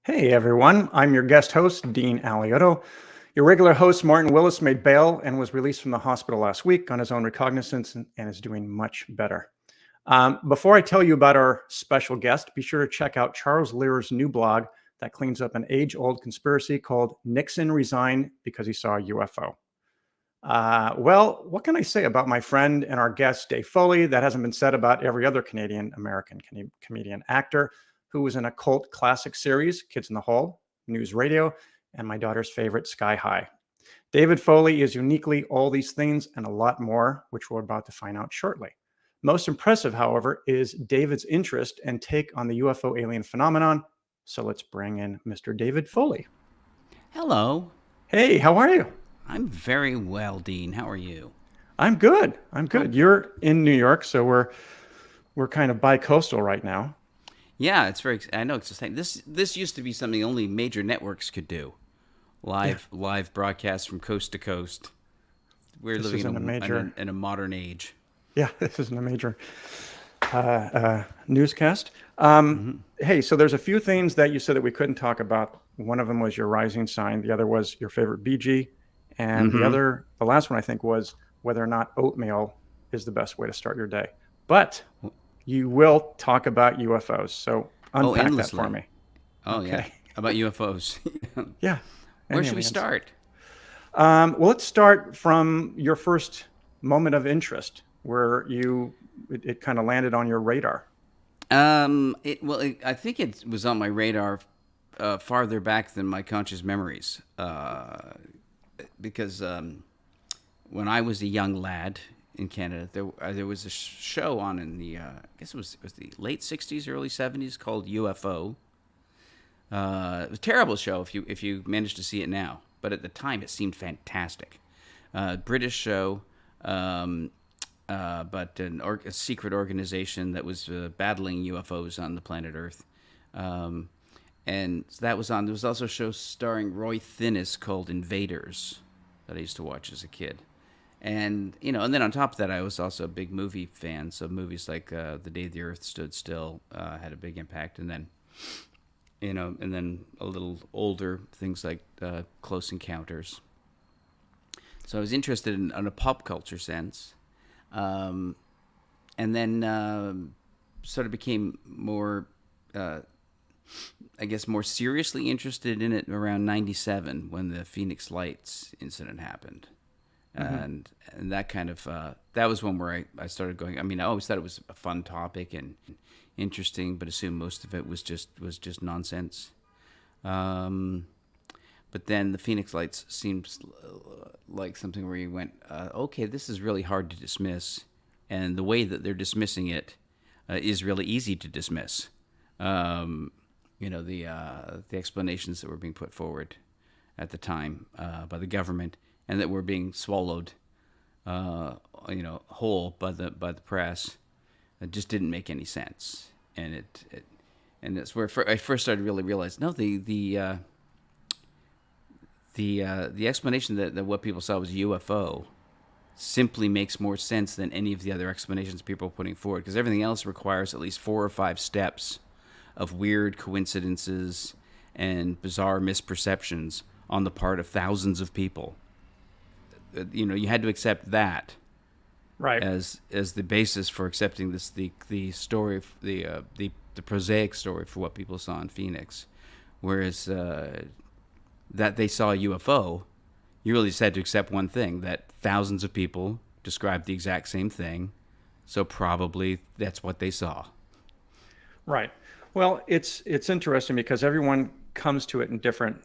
Hey everyone, I'm your guest host, Dean Alioto. Your regular host, Martin Willis, made bail and was released from the hospital last week on his own recognizance and is doing much better. Before I tell you about our special guest, be sure to check out Charles Lear's new blog that cleans up an age-old conspiracy called Nixon Resigned Because He Saw a UFO. Well, what can I say about my friend and our guest, Dave Foley, that hasn't been said about every other Canadian-American comedian actor who was in a cult classic series, Kids in the Hall, News Radio, and my daughter's favorite, Sky High. David Foley is uniquely all these things and a lot more, which we're about to find out shortly. Most impressive, however, is David's interest and take on the UFO alien phenomenon. So let's bring in Mr. David Foley. Hello. Hey, how are you? I'm very well, Dean. How are you? I'm good. I'm good. You're in New York, so we're kind of bi-coastal right now. Yeah, it's very. I know it's the same. This used to be something only major networks could do. Live broadcasts from coast to coast. We're This living isn't a major. in a modern age. Yeah, this isn't a major newscast. Hmm. Hey, so there's a few things that you said that we couldn't talk about. One of them was your rising sign. The other was your favorite BG. And Hmm. the last one I think was whether or not oatmeal is the best way to start your day. But you will talk about UFOs. So Oh, unpack that for endlessly. me. Oh yeah. Okay. How about UFOs? Yeah. Where And should we aliens. start? Well, let's start from your first moment of interest where it kind of landed on your radar. I think it was on my radar farther back than my conscious memories. Because when I was a young lad in Canada, there was a show on in the I guess it was the late '60s, early '70s called UFO. It was a terrible show if you managed to see it now, but at the time it seemed fantastic. British show, but a secret organization that was battling UFOs on the planet Earth. And that was on. There was also a show starring Roy Thinnis called Invaders that I used to watch as a kid. And then on top of that, I was also a big movie fan. So movies like The Day the Earth Stood Still had a big impact. And then a little older things like Close Encounters. So I was interested in a pop culture sense. And then sort of became more, I guess, more seriously interested in it around '97 when the Phoenix Lights incident happened. Mm-hmm. And that kind of, that was one where I started going, I mean, I always thought it was a fun topic and interesting, but assumed most of it was just nonsense. But then the Phoenix Lights seems like something where you went, okay, this is really hard to dismiss, and the way that they're dismissing it is really easy to dismiss. The explanations that were being put forward at the time by the government, and that were being swallowed, whole by the press, it just didn't make any sense, and that's where I first started to really realize, no, the explanation that what people saw was UFO simply makes more sense than any of the other explanations people are putting forward, because everything else requires at least 4 or 5 steps of weird coincidences and bizarre misperceptions on the part of thousands of people. You had to accept that Right. as the basis for accepting the story, the prosaic story for what people saw in Phoenix. Whereas that they saw a UFO, you really just had to accept one thing, that thousands of people described the exact same thing, so probably that's what they saw. Right. Well, it's interesting because everyone comes to it in different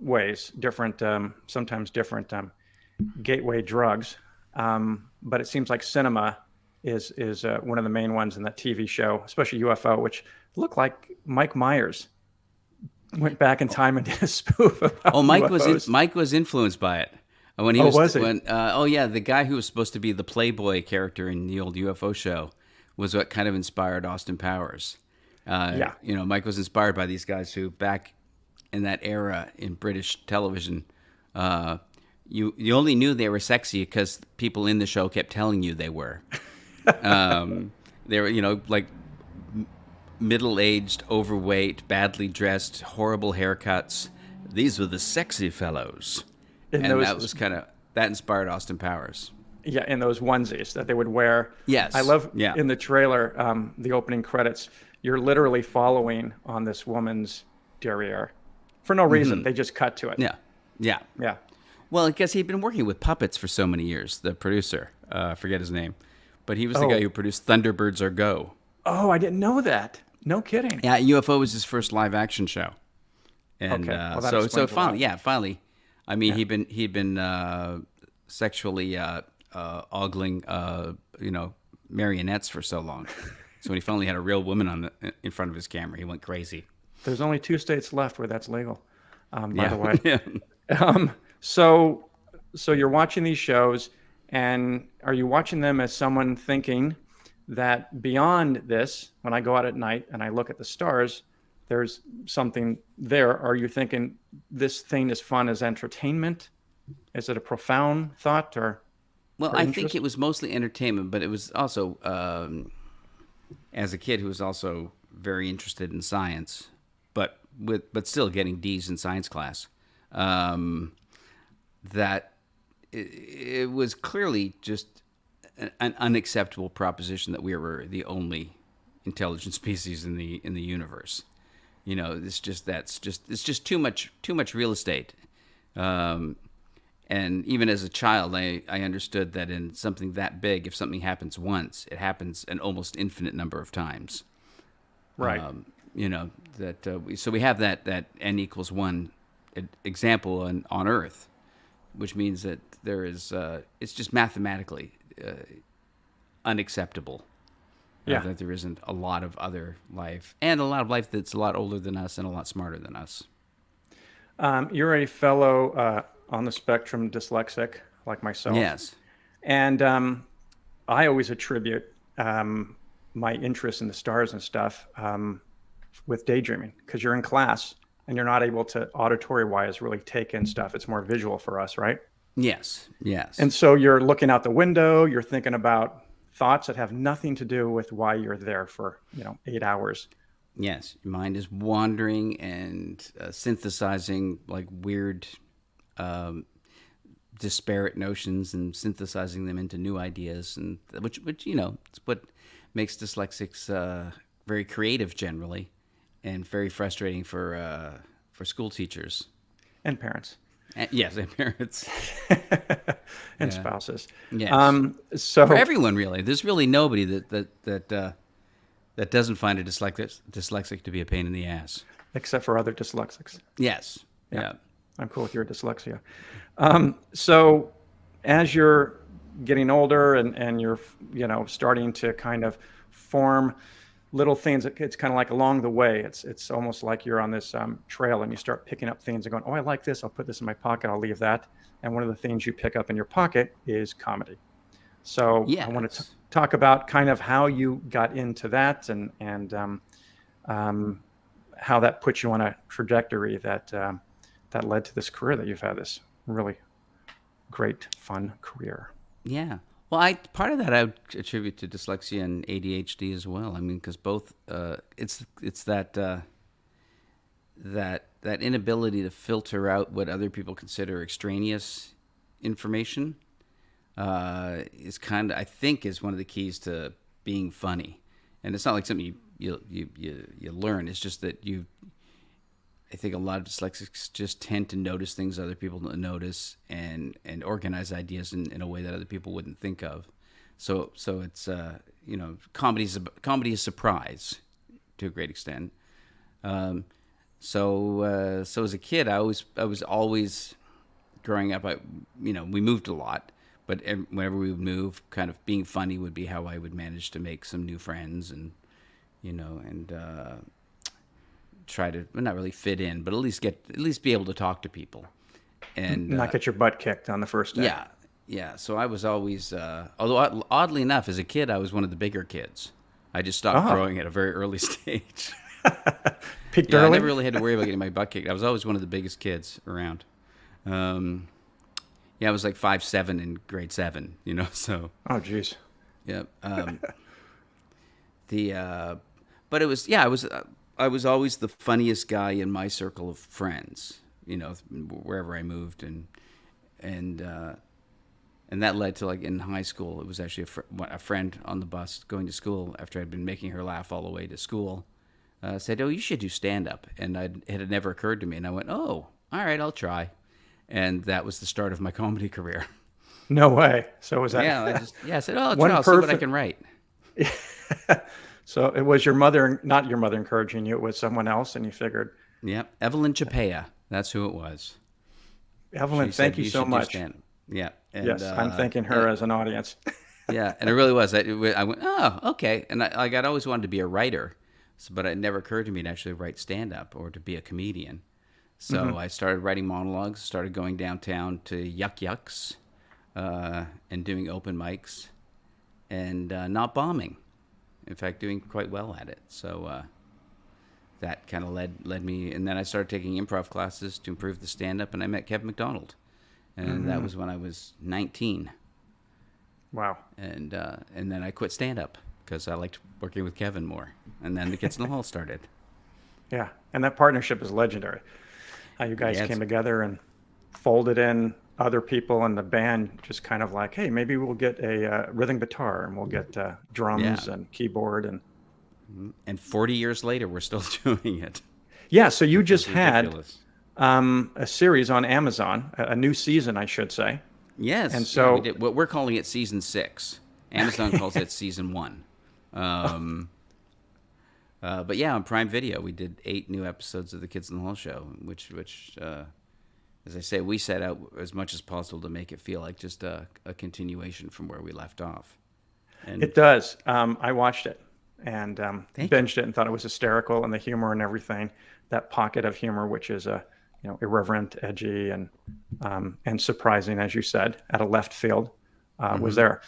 ways, different sometimes different gateway drugs. But it seems like cinema is one of the main ones in that TV show, especially UFO, which looked like Mike Myers went back in time and did a spoof Oh, about UFOs. Mike was influenced by it when he Oh, was was he? when oh yeah, the guy who was supposed to be the Playboy character in the old UFO show was what kind of inspired Austin Powers. Yeah. Mike was inspired by these guys who, back in that era in British television, you only knew they were sexy because people in the show kept telling you they were. They were, like middle-aged, overweight, badly dressed, horrible haircuts. These were the sexy fellows. In And that those, was that inspired Austin Powers. yeah, in those onesies that they would wear. I Yes. love Yeah. in the trailer, the opening credits, you're literally following on this woman's derriere for no reason. They just cut to it. Yeah. Yeah. Yeah. Well, I guess he'd been working with puppets for so many years, the producer. I forget his name. But he was the Oh. guy who produced Thunderbirds Are Go. Oh, I didn't know that. No kidding. Yeah, UFO was his first live action show. And Okay. Well, that so explains a lot. finally, I mean, he'd been sexually ogling marionettes for so long. So when he finally had a real woman in front of his camera, he went crazy. There's only 2 states left where that's legal, by the way. Yeah. So you're watching these shows, and are you watching them as someone thinking that beyond this, when I go out at night and I look at the stars, there's something there? Are you thinking this thing is fun as entertainment? Is it a profound thought or I interest? think it was mostly entertainment, but it was also, as a kid who was also very interested in science, but still getting D's in science class, that it was clearly just an unacceptable proposition that we were the only intelligent species in the universe. You know, it's just too much real estate. And even as a child, I understood that in something that big, if something happens once, it happens an almost infinite number of times. Right. So we have that n equals 1 example on Earth, which means that there is it's just mathematically unacceptable. Yeah. That there isn't a lot of other life, and a lot of life that's a lot older than us and a lot smarter than us. You're a fellow on the spectrum dyslexic like myself. Yes. And I always attribute my interest in the stars and stuff with daydreaming, because you're in class and you're not able to auditory wise really take in stuff. It's more visual for us, right? Yes. And so you're looking out the window, you're thinking about thoughts that have nothing to do with why you're there for 8 hours. Yes, your mind is wandering and synthesizing like weird, disparate notions and synthesizing them into new ideas, and which it's what makes dyslexics very creative generally, and very frustrating for school teachers And parents. Yes, and parents And spouses. Yes. So for everyone really. There's really nobody that doesn't find a dyslexic to be a pain in the ass. except for other dyslexics. Yes. Yeah. I'm cool with your dyslexia. So as you're getting older and you're, starting to kind of form little things, it's kind of like along the way, it's almost like you're on this trail and you start picking up things and going, oh, I like this. I'll put this in my pocket. I'll leave that. And one of the things you pick up in your pocket is comedy. So I want to talk about kind of how you got into that and how that put you on a trajectory that led to this career that you've had, this really great, fun career. Yeah. Well, part of that I would attribute to dyslexia and ADHD as well. I mean, because both it's that inability to filter out what other people consider extraneous information is kind of, I think, is one of the keys to being funny. And it's not like something you learn. It's just that I think a lot of dyslexics just tend to notice things other people don't notice and organize ideas in a way that other people wouldn't think of. So it's comedy is surprise to a great extent. So as a kid, I was always growing up. We moved a lot, but whenever we would move, kind of being funny would be how I would manage to make some new friends and try to not really fit in, but at least be able to talk to people and not get your butt kicked on the first day. Yeah. So I was always, although oddly enough, as a kid, I was one of the bigger kids. I just stopped growing at a very early stage. Peaked early? I never really had to worry about getting my butt kicked. I was always one of the biggest kids around. I was like 5'7" in grade 7, so. Oh, geez. Yeah. but it was, yeah, I was always the funniest guy in my circle of friends, wherever I moved, and that led to, like, in high school, it was actually a friend on the bus going to school after I'd been making her laugh all the way to school, said, "Oh, you should do stand-up," and it had never occurred to me, and I went, "Oh, all right, I'll try," and that was the start of my comedy career. No way. So was that? Yeah, I said, "Oh, One I'll see what I perfect- can write." So it was your mother, not your mother encouraging you, it was someone else, and you figured, Yep, Evelyn Chapea, that's who it was. Evelyn, She thank said, you so should do much. stand-up." Yeah, and, Yes, I'm thanking her as an audience. yeah, and it really was. I went, "Oh, okay," and I'd always wanted to be a writer, but it never occurred to me to actually write stand-up or to be a comedian. So I started writing monologues, started going downtown to Yuck Yucks, and doing open mics, and not bombing. In fact, doing quite well at it. So that kind of led me, and then I started taking improv classes to improve the stand-up, and I met Kevin McDonald, and that was when I was 19. Wow. And then I quit stand-up because I liked working with Kevin more, and then the Kids in the Hall started. Yeah, and that partnership is legendary. How you guys came together and folded in other people, and the band just kind of like, hey, maybe we'll get a rhythm guitar, and we'll get drums and keyboard. And 40 years later, we're still doing it. Yeah, so you just Ridiculous. had a series on Amazon, a new season, I should say. Yes. And so we did, we're calling it season 6. Amazon calls it season 1. But yeah, on Prime Video, we did 8 new episodes of the Kids in the Hall show, which as I say, we set out as much as possible to make it feel like just a continuation from where we left off. And it does. I watched it and Thank binged it and thought it was hysterical, and the humor and everything. That pocket of humor, which is irreverent, edgy, and surprising, as you said, at a left field, was there.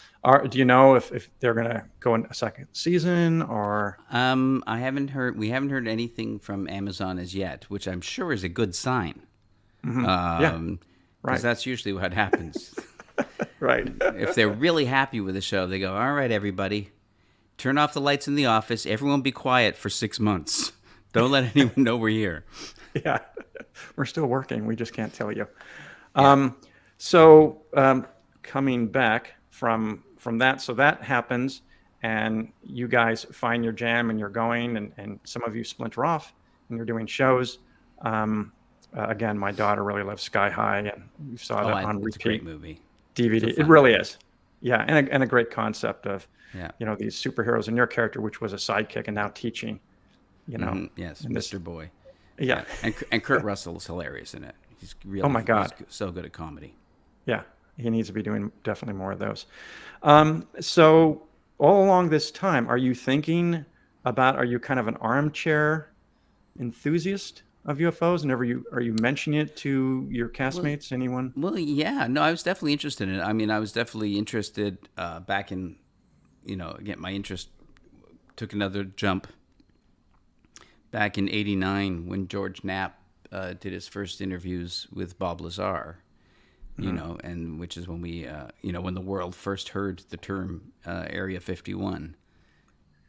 Do you know if they're going to go in a second season or? I haven't heard. We haven't heard anything from Amazon as yet, which I'm sure is a good sign. Yeah, right. Because that's usually what happens. Right. If they're really happy with the show, they go, "All right, everybody, turn off the lights in the office. Everyone be quiet for 6 months. Don't let anyone know we're here." Yeah, we're still working. We just can't tell you. So coming back from that, so that happens, and you guys find your jam, and you're going, and some of you splinter off, and you're doing shows. Again, my daughter really loves Sky High, and we saw that on It's a repeat great movie. DVD. It really is. Yeah, and a great concept of Yeah. these superheroes, and your character, which was a sidekick and now teaching. Yes, and Mr. Boy. Yeah. And Kurt Russell is hilarious in it. He's really, Oh my God. he's so good at comedy. Yeah, he needs to be doing definitely more of those. So all along this time, are you thinking about? Are you kind of an armchair enthusiast of UFOs? And are you mentioning it to your castmates? Anyone? Well, yeah, no, I was definitely interested in it. I mean, I was definitely interested back in, again, my interest took another jump back in '89 when George Knapp did his first interviews with Bob Lazar, and which is when we, when the world first heard the term Area 51.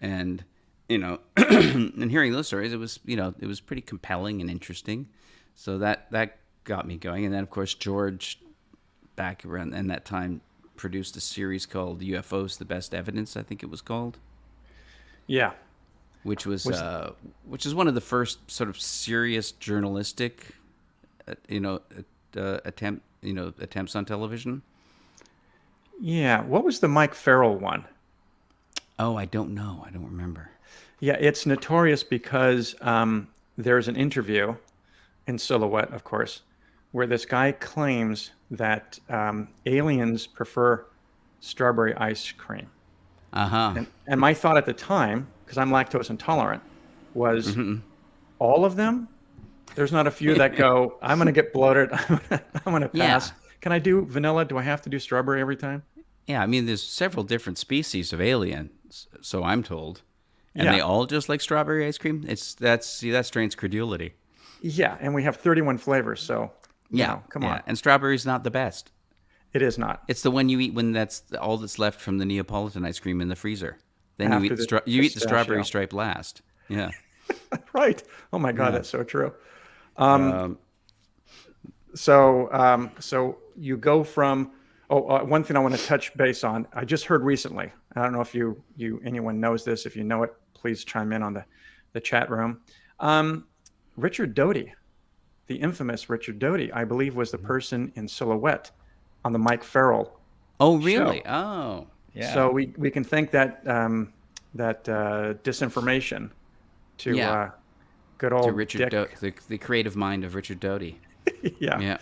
And, and hearing those stories, it was pretty compelling and interesting. So that got me going. And then, of course, George, back around in that time, produced a series called UFOs, The Best Evidence, I think it was called. Yeah. Which is one of the first sort of serious journalistic, attempts on television. Yeah. What was the Mike Farrell one? Oh, I don't know. I don't remember. Yeah, it's notorious because there's an interview in Silhouette, of course, where this guy claims that aliens prefer strawberry ice cream. Uh-huh. And my thought at the time, because I'm lactose intolerant, was all of them? There's not a few that go, I'm going to get bloated. I'm going to pass. Yeah. Can I do vanilla? Do I have to do strawberry every time? Yeah, I mean, there's several different species of aliens, so I'm told. And Yeah. they all just like strawberry ice cream? That strains credulity. Yeah, and we have 31 flavors, so come on. And strawberry's not the best. It is not. It's the one you eat when that's all that's left from the Neapolitan ice cream in the freezer. Then After you eat the the strawberry stripe last. Yeah. Right. Oh my God, Yeah. that's so true. Um, So you go from. Oh, one thing I want to touch base on. I just heard recently. I don't know if anyone knows this. If you know it, please chime in on the chat room. Um, Richard Doty, the infamous Richard Doty, I believe, was the person in silhouette on the Mike Farrell oh, show. really? Oh, So yeah. we can thank that disinformation to Yeah. good To old Richard Dick. the creative mind of Richard Doty. Yeah. Yeah,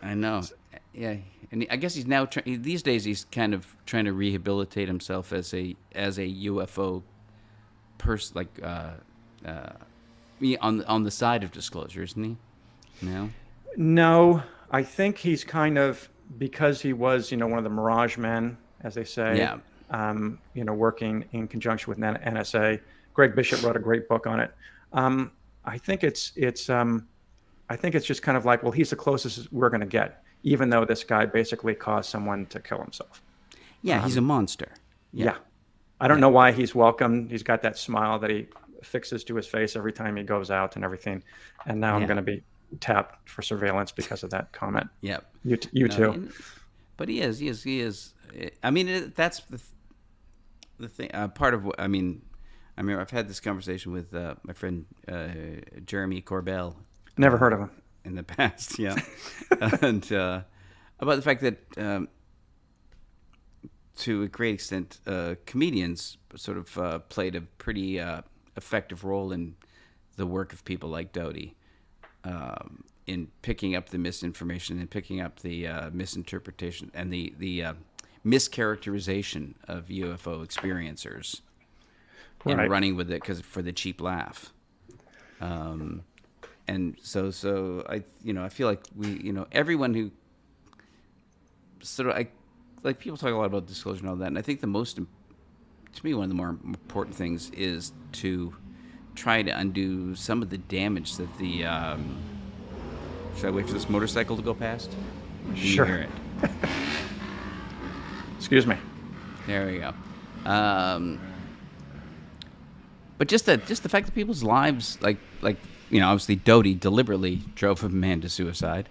I know. Yeah, and I guess he's now these days he's kind of trying to rehabilitate himself as a UFO person, like on the side of disclosure, isn't he? No. No, I think he's kind of, because he was, one of the Mirage men, as they say, Yeah. working in conjunction with NSA. Greg Bishop wrote a great book on it. I think I think it's just kind of like, well, he's the closest we're going to get, even though this guy basically caused someone to kill himself. Yeah, he's a monster. Yeah. I don't Yeah. know why he's welcomed. He's got that smile that he fixes to his face every time he goes out and everything. And now I'm Yeah. going to be tapped for surveillance because of that comment. Yep. You No, too. but he is. I mean, that's the thing. Part of what I mean. I mean, I've had this conversation with my friend Jeremy Corbell Never heard of him. in the past. Yeah, and about the fact that to a great extent, comedians sort of played a pretty effective role in the work of people like Doty, in picking up the misinformation and picking up the misinterpretation and the mischaracterization of UFO experiencers, and Right. running with it for the cheap laugh. And so I feel like everyone who sort of like people talk a lot about disclosure and all that, and I think to me one of the more important things is to try to undo some of the damage that the should I wait for this motorcycle to go past? Can Sure. you hear it? Excuse me. There we go. But just the fact that people's lives, like obviously Doty deliberately drove a man to suicide,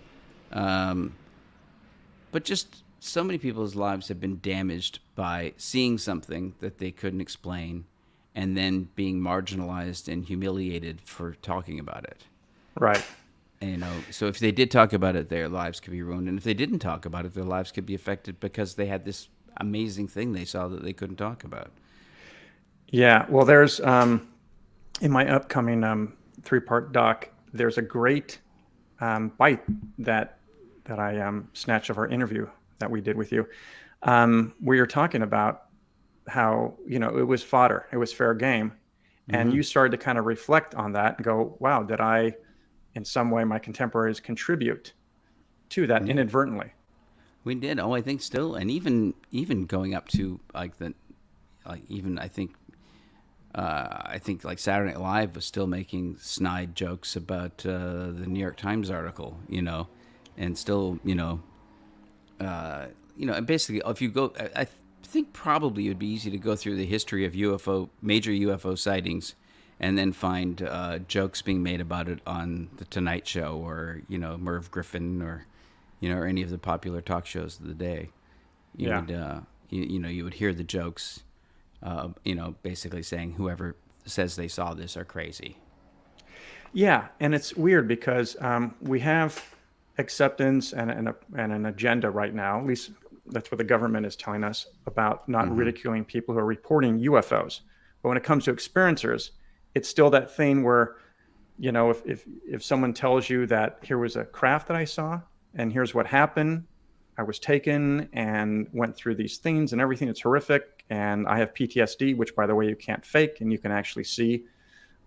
but just so many people's lives have been damaged by seeing something that they couldn't explain, and then being marginalized and humiliated for talking about it. Right. And, so if they did talk about it, their lives could be ruined, and if they didn't talk about it, their lives could be affected because they had this amazing thing they saw that they couldn't talk about. Yeah. Well, there's in my upcoming 3-part doc, there's a great bite that I snatched of our interview that we did with you, where you're talking about how it was fodder, it was fair game, and you started to kind of reflect on that and go, wow, did I, in some way, my contemporaries contribute to that inadvertently? We did. Oh, I think still, and even going up to even I think like Saturday Night Live was still making snide jokes about the New York Times article, and still, and basically, if you go, I think probably it would be easy to go through the history of major UFO sightings, and then find jokes being made about it on the Tonight Show or Merv Griffin or or any of the popular talk shows of the day. You would hear the jokes, basically saying whoever says they saw this are crazy. Yeah, and it's weird because we have acceptance and an agenda right now. At least that's what the government is telling us about not ridiculing people who are reporting UFOs. But when it comes to experiencers, it's still that thing where, if someone tells you that here was a craft that I saw and here's what happened, I was taken and went through these things and everything. It's horrific, and I have PTSD, which, by the way, you can't fake, and you can actually see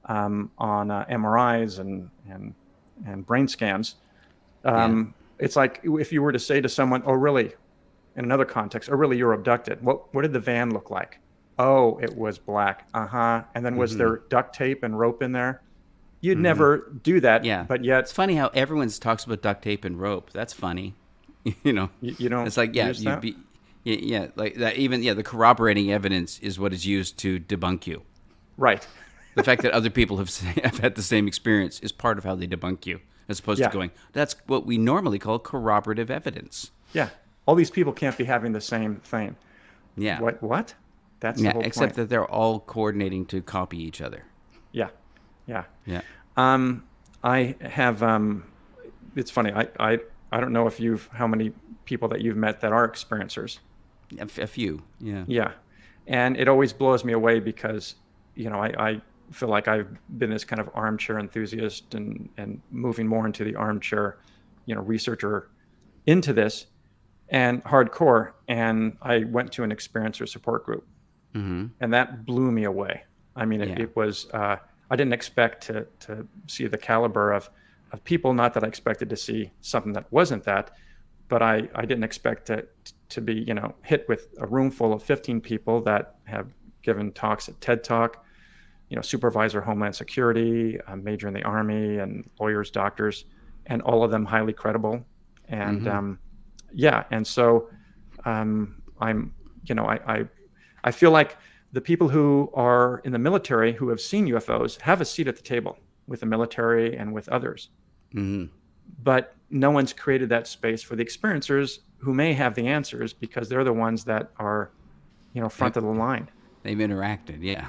on MRIs and brain scans. It's like if you were to say to someone, "Oh, really?" in another context, "Oh, really? You're abducted. What did the van look like?" "Oh, it was black." And then was there duct tape and rope in there? You'd never do that. Yeah, But yet it's funny how everyone talks about duct tape and rope. That's funny. you don't. It's like use that? like that. Even the corroborating evidence is what is used to debunk you. Right. The fact that other people have had the same experience is part of how they debunk you, as opposed to Yeah. going, that's what we normally call corroborative evidence. Yeah. All these people can't be having the same thing. Yeah. What? That's the Yeah, whole except point. that they're all coordinating to copy each other. Yeah. Yeah. Yeah. I have, it's funny. I don't know if how many people that you've met that are experiencers. A few. Yeah. Yeah. And it always blows me away because, I feel like I've been this kind of armchair enthusiast and moving more into the armchair, researcher into this and hardcore. And I went to an experiencer support group, and that blew me away. I mean, Yeah. it was, I didn't expect to see the caliber of people, not that I expected to see something that wasn't that, but I didn't expect to be, hit with a room full of 15 people that have given talks at TED Talk, supervisor Homeland Security, a major in the Army, and lawyers, doctors, and all of them highly credible. And yeah, and so I'm, I feel like the people who are in the military who have seen UFOs have a seat at the table with the military and with others. But no one's created that space for the experiencers who may have the answers because they're the ones that are, front of the line. They've interacted. Yeah.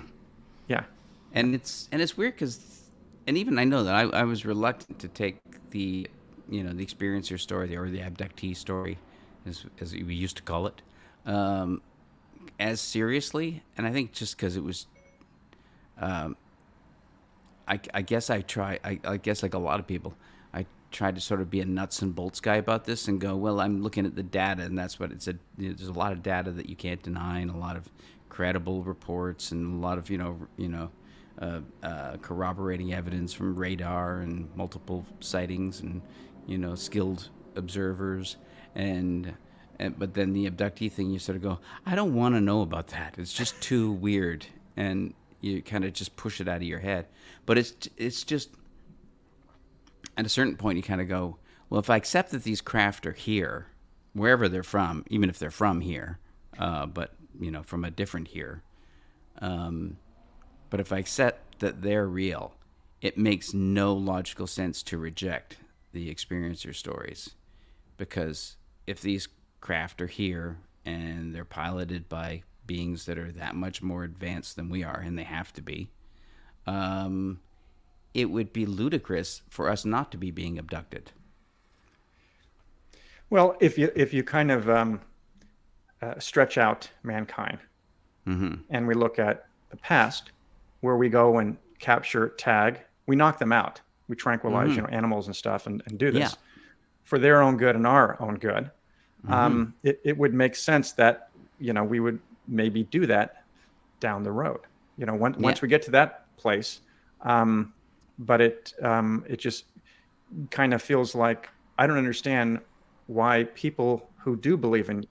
Yeah. And it's weird because, and even I know that I was reluctant to take the, the experiencer story or the abductee story, as we used to call it, as seriously. And I think just because it was, I guess I guess like a lot of people, I tried to sort of be a nuts and bolts guy about this and go, well, I'm looking at the data, and that's what it said. There's a lot of data that you can't deny, and a lot of credible reports, and a lot of corroborating evidence from radar and multiple sightings, and skilled observers, but then the abductee thing, you sort of go, I don't want to know about that. It's just too weird, and you kind of just push it out of your head. But it's just at a certain point you kind of go, well, if I accept that these craft are here, wherever they're from, even if they're from here, but from a different here, but if I accept that they're real, it makes no logical sense to reject the experiencer stories, because if these craft are here and they're piloted by beings that are that much more advanced than we are, and they have to be, it would be ludicrous for us not to be being abducted. Well, if you kind of stretch out mankind, and we look at the past, where we go and capture, tag, we knock them out, we tranquilize, animals and stuff, and do this for their own good and our own good. It would make sense that we would maybe do that down the road. Once we get to that place, but it just kind of feels like I don't understand why people who do believe in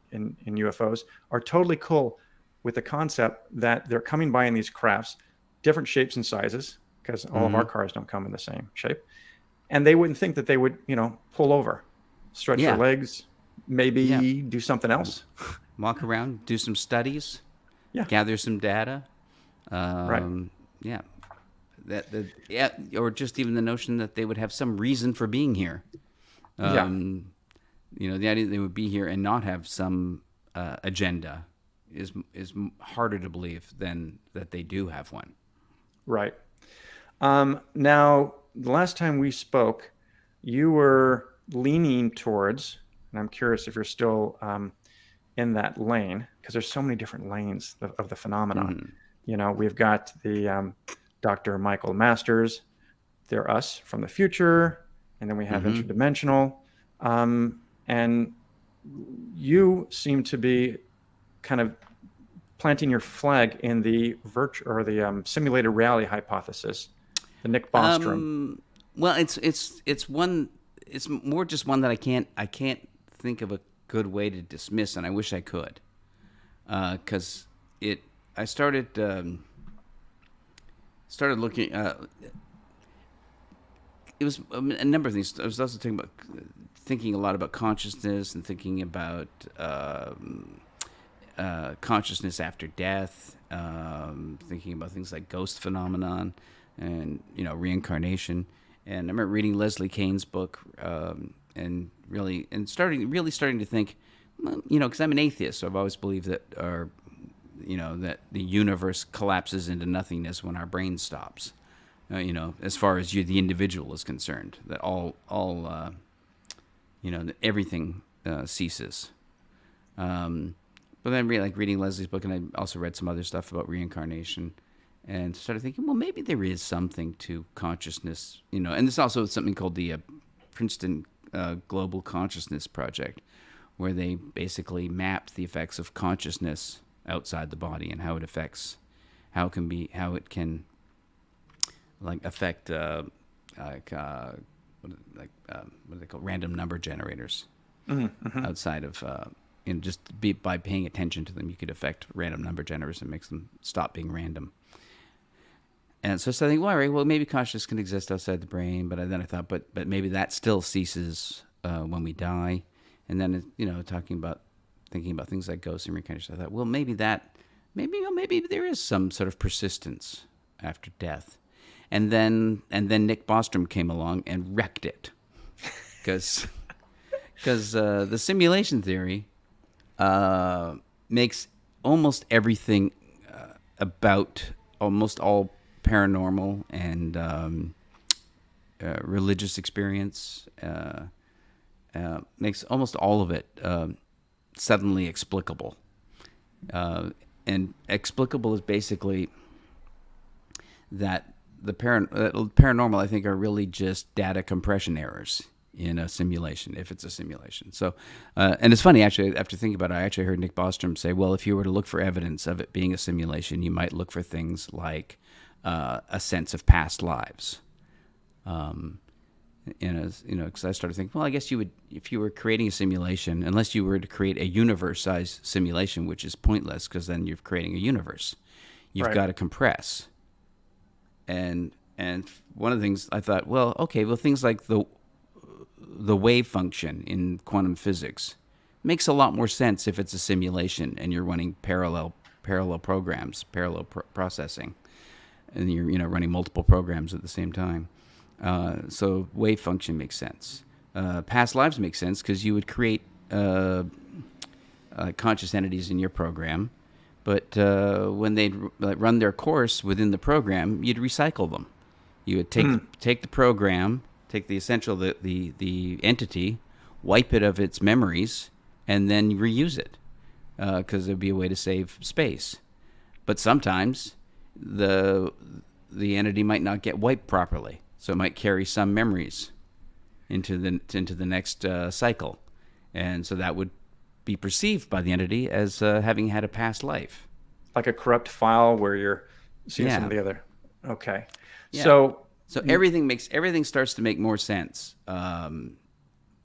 UFOs are totally cool with the concept that they're coming by in these crafts, different shapes and sizes, because all of our cars don't come in the same shape, and they wouldn't think that they would pull over, stretch their legs, maybe do something else, walk around, do some studies, gather some data, right? Or just even the notion that they would have some reason for being here. The idea that they would be here and not have some agenda is harder to believe than that they do have one. Right. Now, the last time we spoke, you were leaning towards, and I'm curious if you're still in that lane, because there's so many different lanes of the phenomenon. We've got the Dr. Michael Masters, they're us from the future, and then we have interdimensional. And you seem to be kind of planting your flag in the simulated reality hypothesis, the Nick Bostrom. Well, it's one. It's more just one that I can't think of a good way to dismiss, and I wish I could, because I started looking. It was a number of things. I was also thinking a lot about consciousness and thinking about consciousness after death, thinking about things like ghost phenomenon and, reincarnation. And I remember reading Leslie Kane's book, and starting to think, because I'm an atheist, so I've always believed that that the universe collapses into nothingness when our brain stops. As far as the individual is concerned, that that everything ceases. But then reading Leslie's book, and I also read some other stuff about reincarnation, and started thinking, well, maybe there is something to consciousness, and there's also something called the Princeton Global Consciousness Project, where they basically mapped the effects of consciousness outside the body and how it affects, how it can affect what do they call random number generators outside of just by paying attention to them, you could affect random number generators and makes them stop being random. And so I think, well, all right, well, maybe consciousness can exist outside the brain, but then I thought, but maybe that still ceases when we die. And then thinking about things like ghosts and reincarnation, I thought, well, maybe there is some sort of persistence after death. And then Nick Bostrom came along and wrecked it, because the simulation theory makes almost everything about almost all paranormal and religious experience, makes almost all of it suddenly explicable. And explicable is basically that the paranormal, I think, are really just data compression errors in a simulation, if it's a simulation. So, and it's funny, actually, after thinking about it, I actually heard Nick Bostrom say, well, if you were to look for evidence of it being a simulation, you might look for things like a sense of past lives. Because I started thinking, well, I guess you would, if you were creating a simulation, unless you were to create a universe-sized simulation, which is pointless, because then you're creating a universe. You've got to compress. And one of the things I thought, well, okay, well, things like the wave function in quantum physics makes a lot more sense if it's a simulation and you're running parallel programs, processing, and you're running multiple programs at the same time. So wave function makes sense. Past lives make sense because you would create conscious entities in your program, but when they'd run their course within the program, you'd recycle them. You would take the program, take the essential, the entity, wipe it of its memories, and then reuse it, because there'd be a way to save space. But sometimes the entity might not get wiped properly, so it might carry some memories into the next cycle, and so that would be perceived by the entity as having had a past life, like a corrupt file where you're seeing some of the other. Okay, yeah. So everything starts to make more sense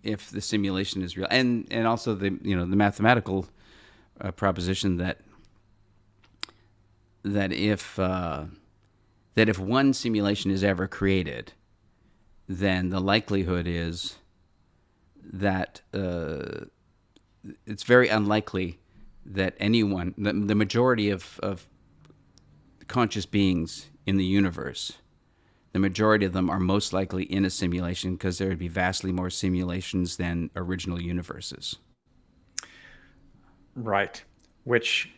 if the simulation is real, and also the mathematical proposition that if one simulation is ever created, then the likelihood is that it's very unlikely that anyone, the majority of conscious beings in the universe, the majority of them are most likely in a simulation, because there would be vastly more simulations than original universes. Right. Which,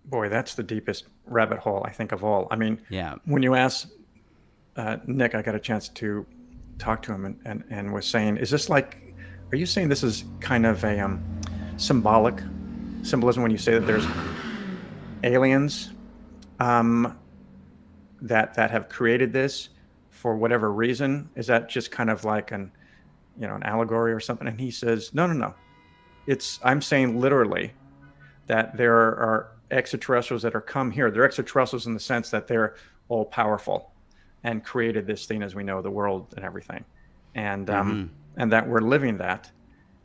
boy, that's the deepest rabbit hole, I think, of all. I mean, when you ask Nick, I got a chance to talk to him and was saying, is this like, are you saying this is kind of a symbolism when you say that there's aliens that have created this for whatever reason? Is that just kind of like an allegory or something? And he says, no. I'm saying literally that there are extraterrestrials that are come here. They're extraterrestrials in the sense that they're all powerful and created this thing as we know, the world and everything. And and that we're living that.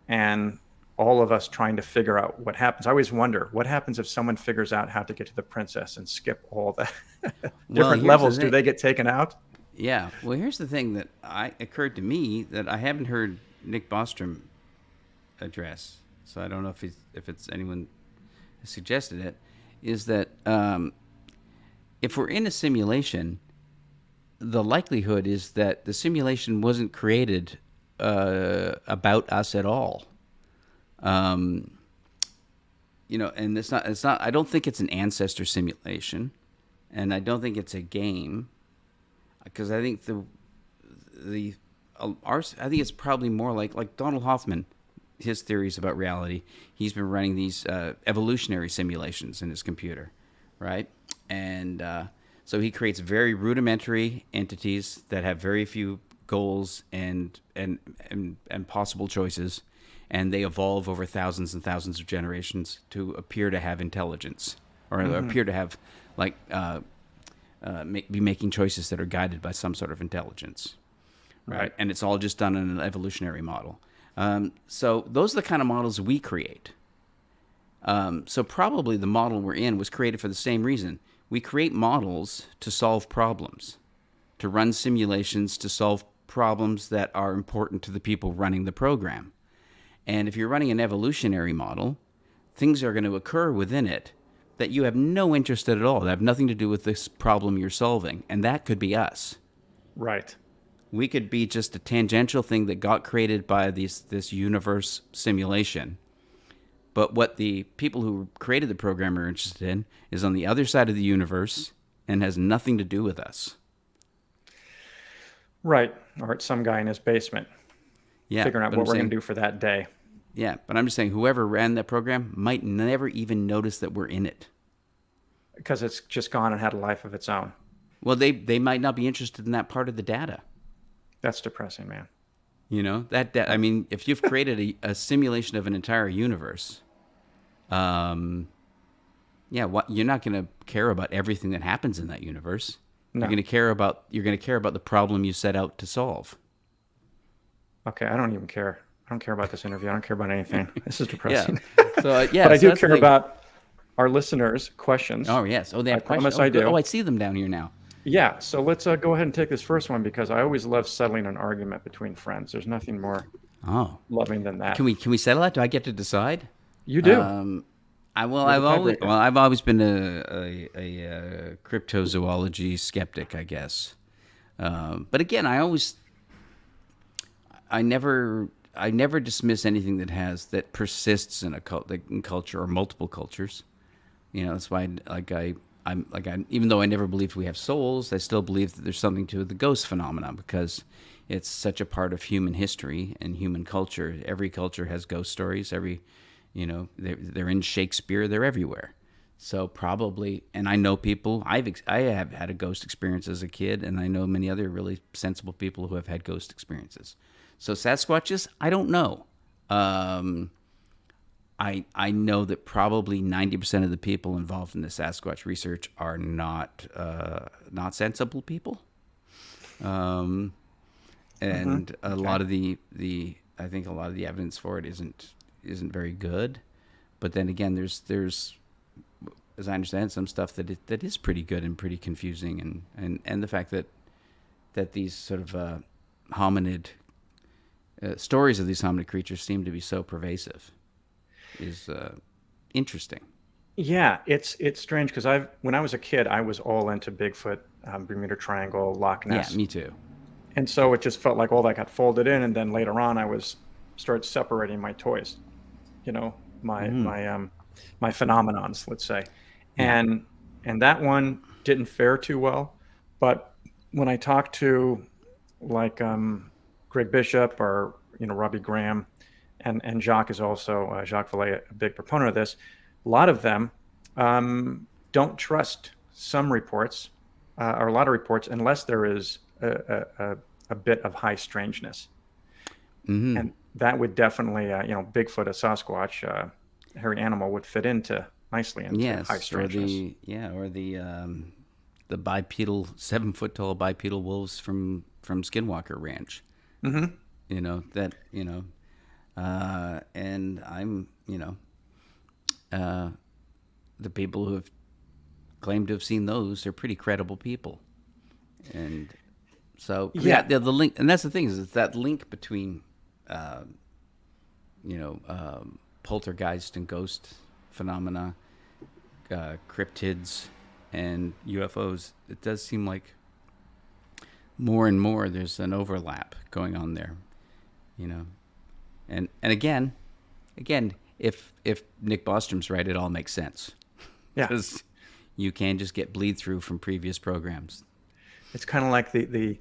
And all of us trying to figure out what happens. I always wonder, what happens if someone figures out how to get to the princess and skip all the different levels? Do they get taken out? Yeah. Well, here's the thing that occurred to me that I haven't heard Nick Bostrom address. So I don't know if it's anyone suggested it, is that if we're in a simulation, the likelihood is that the simulation wasn't created about us at all. And it's not. I don't think it's an ancestor simulation, and I don't think it's a game, because I think I think it's probably more like Donald Hoffman, his theories about reality. He's been running these evolutionary simulations in his computer, right? And so he creates very rudimentary entities that have very few goals and possible choices, and they evolve over thousands and thousands of generations to appear to have intelligence, or appear to have be making choices that are guided by some sort of intelligence, right? And it's all just done in an evolutionary model. So those are the kind of models we create. So probably the model we're in was created for the same reason. We create models to solve problems, to run simulations to solve problems that are important to the people running the program. And if you're running an evolutionary model, things are going to occur within it that you have no interest in at all, that have nothing to do with this problem you're solving. And that could be us. Right. We could be just a tangential thing that got created by this universe simulation. But what the people who created the program are interested in is on the other side of the universe and has nothing to do with us. Right. Or it's some guy in his basement figuring out what we're going to do for that day. Yeah, but I'm just saying whoever ran that program might never even notice that we're in it. Because it's just gone and had a life of its own. Well, they might not be interested in that part of the data. That's depressing, man. You know, I mean, if you've created a simulation of an entire universe, you're not going to care about everything that happens in that universe. No. You're going to care about the problem you set out to solve. Okay, I don't even care. I don't care about this interview. I don't care about anything. This is depressing. So but I do care about our listeners' questions. Oh yes. Oh, they have questions. Promise I do. Oh, I see them down here now. Yeah. So let's go ahead and take this first one, because I always love settling an argument between friends. There's nothing more loving than that. Can we settle that? Do I get to decide? You do. I've always been a cryptozoology skeptic, I guess. But again, I never dismiss anything that persists in in culture or multiple cultures. You know, that's why even though I never believed we have souls, I still believe that there's something to the ghost phenomenon, because it's such a part of human history and human culture. Every culture has ghost stories. They're in Shakespeare. They're everywhere. So probably, and I know people. I have had a ghost experience as a kid, and I know many other really sensible people who have had ghost experiences. So Sasquatches, I don't know. I know that probably 90% of the people involved in the Sasquatch research are not sensible people, and a lot of the I think a lot of the evidence for it isn't very good. But then again, there's as I understand, some stuff that is pretty good and pretty confusing, and the fact that these sort of hominid stories of these hominid creatures seem to be so pervasive is interesting. Yeah, it's strange, because when I was a kid, I was all into Bigfoot, Bermuda Triangle, Loch Ness. Yeah, me too. And so it just felt like all that got folded in, and then later on, I started separating my toys, my phenomenons, let's say, and that one didn't fare too well. But when I talked to Greg Bishop or Robbie Graham, and Jacques is also Jacques Vallée, a big proponent of this. A lot of them don't trust some reports or a lot of reports unless there is a bit of high strangeness, and that would definitely Bigfoot, a Sasquatch, hairy animal would fit nicely into high strangeness. Or the bipedal 7-foot tall bipedal wolves from Skinwalker Ranch. And I'm, the people who have claimed to have seen those are pretty credible people. And so, the link, and that's the thing, is it's that link between, poltergeist and ghost phenomena cryptids and UFOs, it does seem like more and more there's an overlap going on there, you know. And again, if Nick Bostrom's right, it all makes sense. Yeah. Because you can just get bleed through from previous programs. It's kind of like the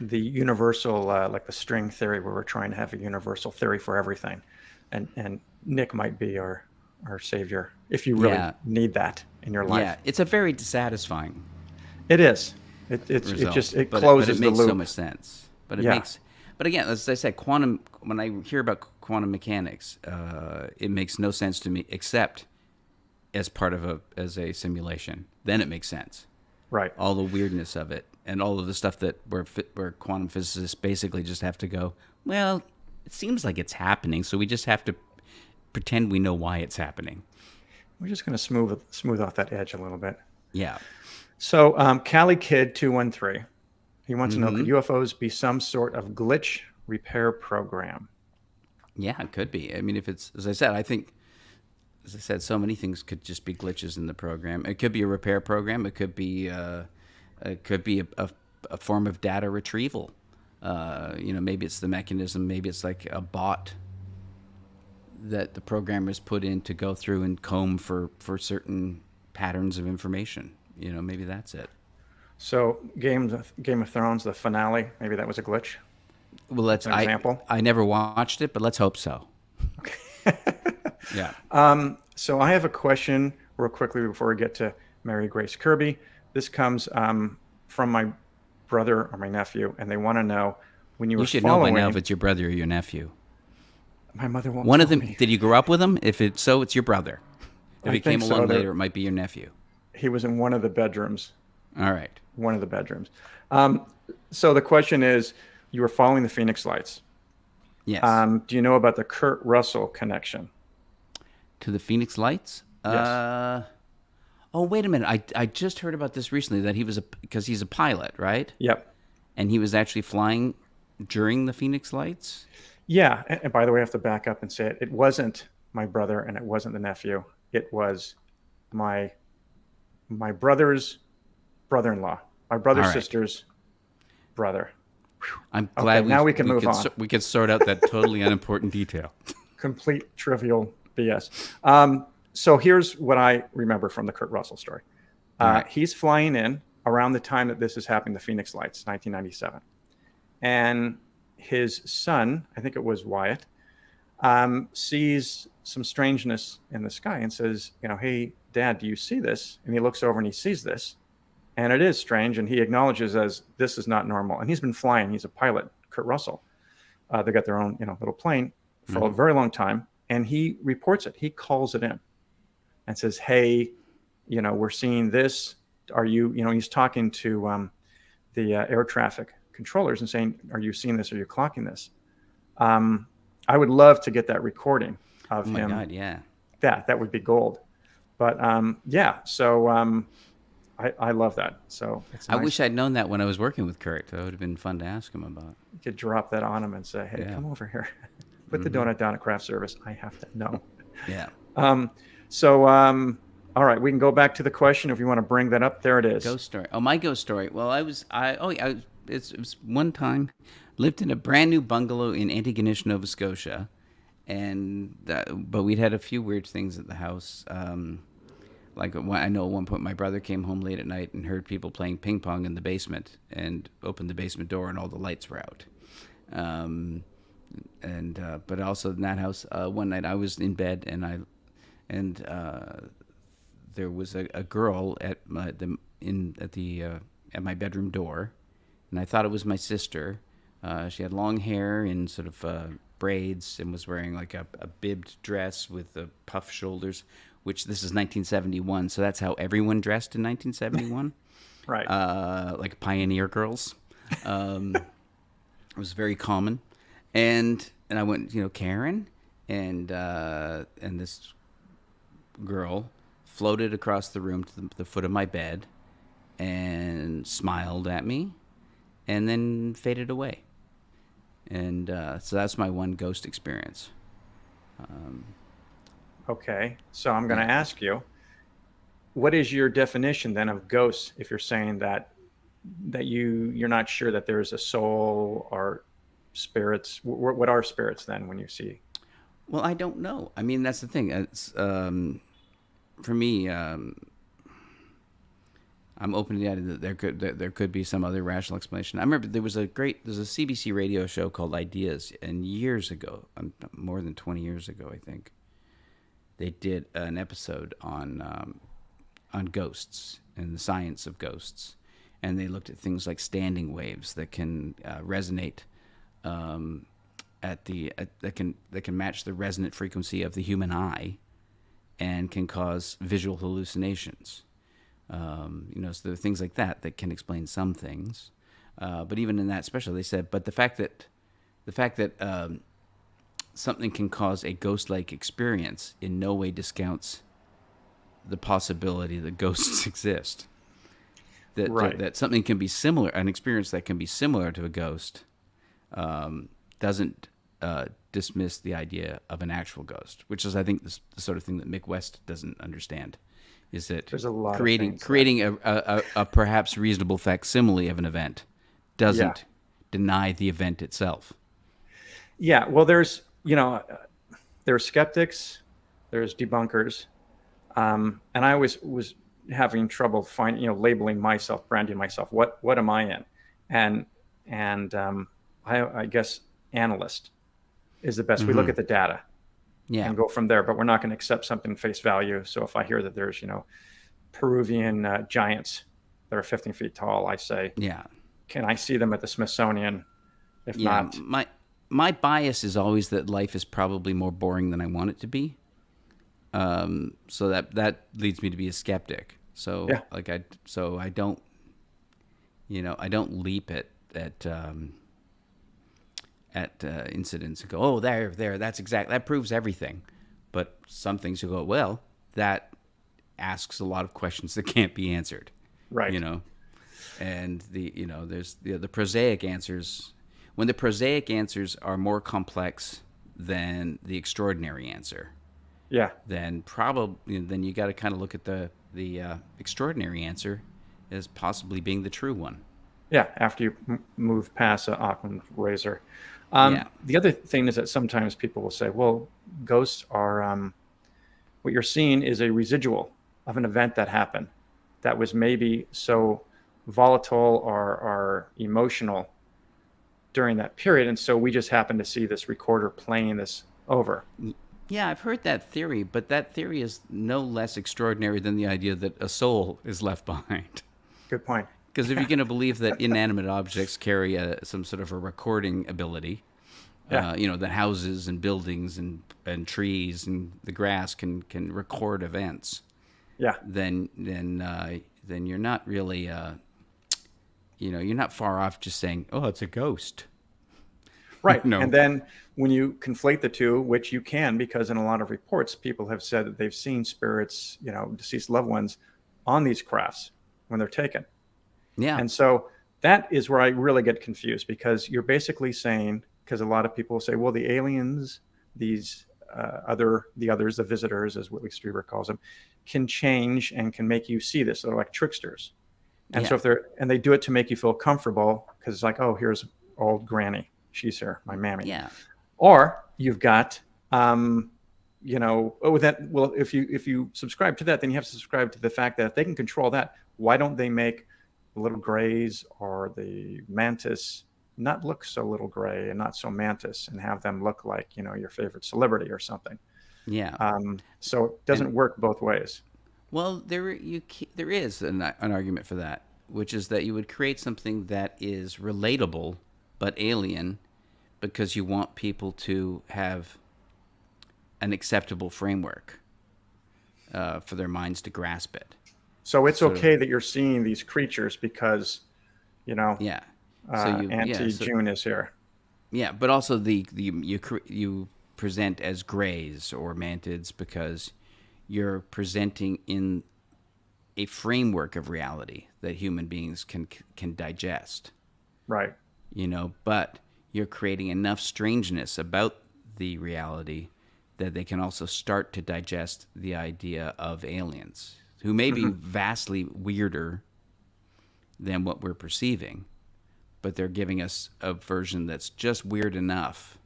universal, like the string theory, where we're trying to have a universal theory for everything, and Nick might be our savior if you really need that in your life. Yeah, it's a very dissatisfying. It is. It result, just but closes it makes the loop. so much sense. But it makes. But again, as I said, quantum. When I hear about quantum mechanics, it makes no sense to me except as part of a simulation. Then it makes sense. Right. All the weirdness of it and all of the stuff that where quantum physicists basically just have to go, well, it seems like it's happening, so we just have to pretend we know why it's happening. We're just going to smooth off that edge a little bit. Yeah. So, Cali Kid 213, he wants to know, could UFOs be some sort of glitch repair program? Yeah, it could be. I mean, if it's, as I said, I think, as I said, so many things could just be glitches in the program. It could be a repair program. It could be a form of data retrieval. Maybe it's the mechanism. Maybe it's like a bot that the programmers put in to go through and comb for certain patterns of information. Maybe that's it. So Game of Thrones, the finale, maybe that was a glitch? Well, that's an example. I never watched it, but let's hope so. Okay. Yeah. So I have a question real quickly before we get to Mary Grace Kirby. This comes from my brother or my nephew, and they want to know when you were should following... know by now if it's your brother or your nephew. My mother won't One of tell them, me. did you grow up with him? If it's so, it's your brother. If I he came think so. along later, it might be your nephew. He was in one of the bedrooms. All right. One of the bedrooms. So the question is, you were following the Phoenix Lights. Yes. Do you know about the Kurt Russell connection? To the Phoenix Lights? Yes. Oh, wait a minute. I just heard about this recently, that because he's a pilot, right? Yep. And he was actually flying during the Phoenix Lights? Yeah. And by the way, I have to back up and say it. It wasn't my brother and it wasn't the nephew. It was my brother's brother-in-law, my brother's sister's brother. I'm glad now we can move on. We could sort out that totally unimportant detail. Complete trivial BS. So here's what I remember from the Kurt Russell story. Right. He's flying in around the time that this is happening, the Phoenix Lights, 1997. And his son, I think it was Wyatt, sees some strangeness in the sky and says, hey, Dad, do you see this? And he looks over and he sees this. And it is strange. And he acknowledges as this is not normal. And he's been flying. He's a pilot, Kurt Russell. They got their own, little plane for a very long time. And he reports it. He calls it in and says, hey, we're seeing this. Are you, he's talking to the air traffic controllers and saying, are you seeing this? Are you clocking this? I would love to get that recording of him. Oh my God, yeah. That would be gold. But so I love that. So it's nice. I wish I'd known that when I was working with Kurt. That would have been fun to ask him about. You could drop that on him and say, hey, come over here. Put the donut down at craft service. I have to know. Yeah. All right, we can go back to the question if you want to bring that up. There it is. Ghost story. Oh, my ghost story. Well, it was one time, lived in a brand new bungalow in Antigonish, Nova Scotia, but we'd had a few weird things at the house. I know at one point my brother came home late at night and heard people playing ping pong in the basement and opened the basement door and all the lights were out. But also in that house, one night I was in bed and there was a girl at my bedroom door, and I thought it was my sister. She had long hair and sort of braids and was wearing like a bibbed dress with puff shoulders, which this is 1971, so that's how everyone dressed in 1971. Right. Like pioneer girls. It was very common. And I went, Karen, and this girl floated across the room to the foot of my bed and smiled at me and then faded away. And so that's my one ghost experience. Okay, so I'm going to ask you, what is your definition then of ghosts? If you're saying that you're not sure that there's a soul or spirits, what are spirits then when you see? Well, I don't know. I mean, that's the thing. It's for me. I'm open to the idea that there could be some other rational explanation. I remember there's a CBC radio show called Ideas, and years ago, more than 20 years ago, I think, they did an episode on ghosts and the science of ghosts, and they looked at things like standing waves that can resonate that can match the resonant frequency of the human eye, and can cause visual hallucinations. So there are things like that can explain some things. But even in that special, they said, but the fact that something can cause a ghost-like experience in no way discounts the possibility that ghosts exist. That Right. that something can be similar, an experience that can be similar to a ghost, doesn't dismiss the idea of an actual ghost, which is, I think, the sort of thing that Mick West doesn't understand. Is that There's a lot of creating things a perhaps reasonable facsimile of an event doesn't deny the event itself. Yeah. Well, there's skeptics, there's debunkers, and I always was having trouble labeling myself, branding myself. What am I in? And I guess analyst is the best. We look at the data. Yeah. And go from there. But we're not going to accept something face value. So if I hear that there's, Peruvian giants that are 15 feet tall, I say, Yeah. can I see them at the Smithsonian? If not, My bias is always that life is probably more boring than I want it to be. So that leads me to be a skeptic. So Yeah. I don't, I don't leap at incidents and go, oh, there, that proves everything. But some things you go, well, that asks a lot of questions that can't be answered. right. And there's the prosaic answers. When the prosaic answers are more complex than the extraordinary answer, Yeah. then then you got to kind of look at the extraordinary answer as possibly being the true one. Yeah. After you move past Occam's razor. Yeah. The other thing is that sometimes people will say, well, ghosts are, what you're seeing is a residual of an event that happened that was maybe so volatile or emotional during that period. And so we just happen to see this recorder playing this over. Yeah, I've heard that theory, but that theory is no less extraordinary than the idea that a soul is left behind. Good point. Because if you're going to believe that inanimate objects carry some sort of a recording ability, Yeah. That houses and buildings and trees and the grass can record events, Yeah. then you're not really, you're not far off just saying, oh, it's a ghost. Right. No. And then when you conflate the two, which you can, because in a lot of reports, people have said that they've seen spirits, deceased loved ones on these crafts when they're taken. Yeah. And so that is where I really get confused, because you're basically saying, because a lot of people say, well, the aliens, these the others, the visitors, as Whitley Strieber calls them, can change and can make you see this. They're like tricksters. And so they do it to make you feel comfortable, because it's like, oh, here's old granny. She's here, my mammy. Yeah. Or you've got, if you subscribe to that, then you have to subscribe to the fact that if they can control that, why don't they make the little grays or the mantis not look so little gray and not so mantis, and have them look like, your favorite celebrity or something. Yeah. So it doesn't work both ways. Well, there is an argument for that, which is that you would create something that is relatable but alien, because you want people to have an acceptable framework for their minds to grasp it. So it's okay that you're seeing these creatures because, Yeah. June is here. Yeah, but also you present as grays or mantids because you're presenting in a framework of reality that human beings can digest. Right. But you're creating enough strangeness about the reality that they can also start to digest the idea of aliens. who may be vastly weirder than what we're perceiving, but they're giving us a version that's just weird enough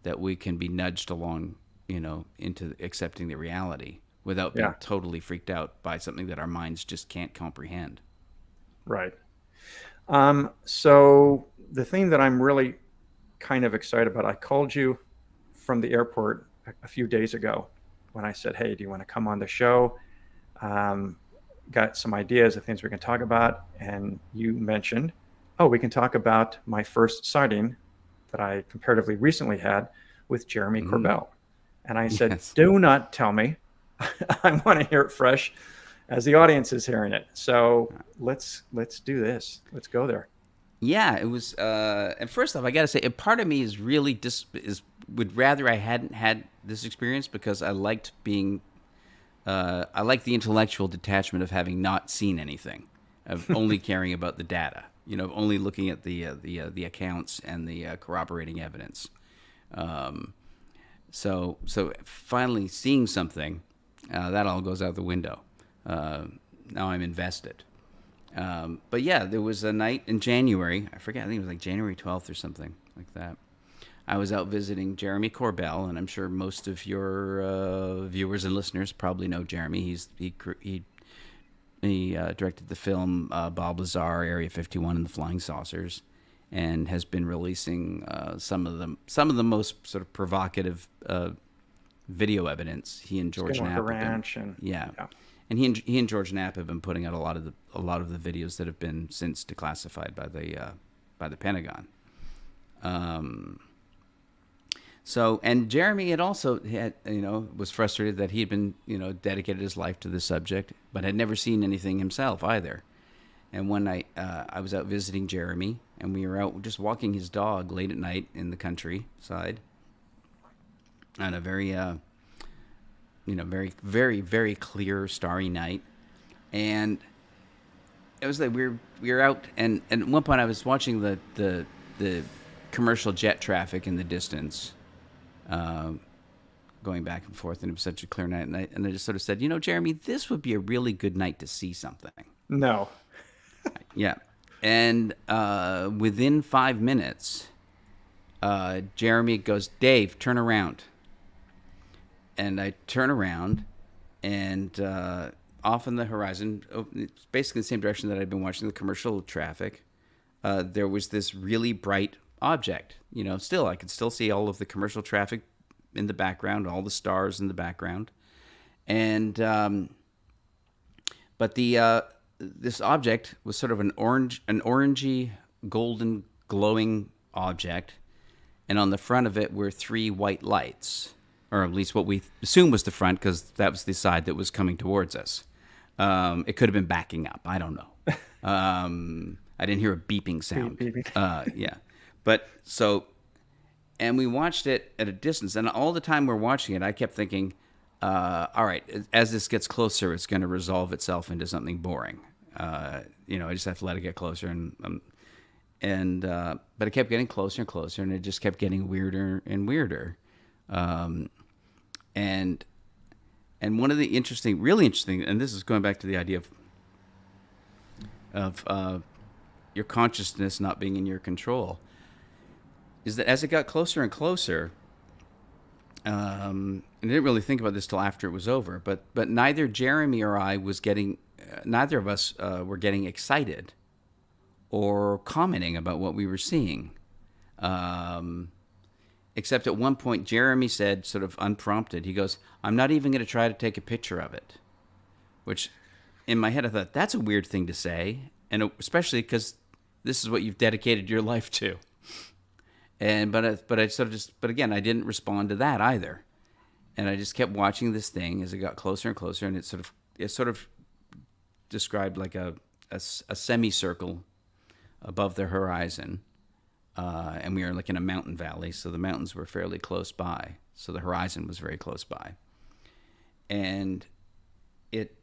that we can be nudged along, into accepting the reality without being totally freaked out by something that our minds just can't comprehend. Right. So the thing that I'm really kind of excited about, I called you from the airport a few days ago when I said, hey, do you want to come on the show? Got some ideas of things we can talk about. And you mentioned, we can talk about my first sighting that I comparatively recently had with Jeremy Corbell. And I said, do not tell me. I want to hear it fresh as the audience is hearing it. So let's do this. Let's go there. Yeah, it was. And first off, I got to say, a part of me is really would rather I hadn't had this experience, because I liked being. I like the intellectual detachment of having not seen anything, of only caring about the data. Only looking at the accounts and the corroborating evidence. So finally seeing something, that all goes out the window. Now I'm invested. But yeah, there was a night in January. I forget. I think it was like January 12th or something like that. I was out visiting Jeremy Corbell, and I'm sure most of your viewers and listeners probably know Jeremy. He directed the film Bob Lazar, Area 51, and the Flying Saucers, and has been releasing some of the most sort of provocative video evidence. He and George Knapp Ranch and he and George Knapp have been putting out a lot of the videos that have been since declassified by the Pentagon. So, and Jeremy had also was frustrated that he had been dedicated his life to the subject, but had never seen anything himself either. And one night I was out visiting Jeremy, and we were out just walking his dog late at night in the countryside on a very very, very, very clear, starry night. And it was like we were out, and at one point I was watching the commercial jet traffic in the distance, going back and forth, and it was such a clear night. And I just sort of said, Jeremy, this would be a really good night to see something. No. Yeah. And within 5 minutes, Jeremy goes, Dave, turn around. And I turn around, and off on the horizon, it's basically the same direction that I'd been watching the commercial traffic, there was this really bright object. Still, I could still see all of the commercial traffic in the background, all the stars in the background. And but this object was sort of an orangey, golden, glowing object, and on the front of it were 3 white lights. Or at least what we assumed was the front, because that was the side that was coming towards us. It could have been backing up. I don't know. I didn't hear a beeping sound. Beeping. Yeah. But so, and we watched it at a distance. And all the time we're watching it, I kept thinking, all right, as this gets closer, it's going to resolve itself into something boring. I just have to let it get closer. But it kept getting closer and closer, and it just kept getting weirder and weirder. And one of the really interesting, and this is going back to the idea of your consciousness not being in your control, is that as it got closer and closer, and I didn't really think about this till after it was over, but neither Jeremy or I neither of us were getting excited or commenting about what we were seeing. Except at one point, Jeremy said, sort of unprompted, he goes, I'm not even going to try to take a picture of it. Which, in my head, I thought, that's a weird thing to say. And especially because this is what you've dedicated your life to. But again, I didn't respond to that either. And I just kept watching this thing as it got closer and closer. And it sort of described like a semicircle above the horizon. And we were like in a mountain valley, so the mountains were fairly close by. So the horizon was very close by. And it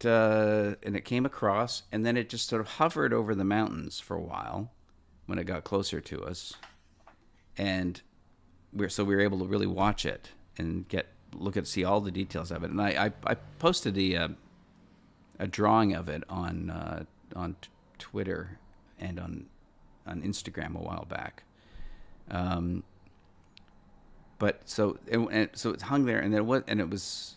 came across, and then it just sort of hovered over the mountains for a while when it got closer to us. And we were able to really watch it and see all the details of it. And I posted a drawing of it Twitter and on Instagram a while back. But so it hung there, and it was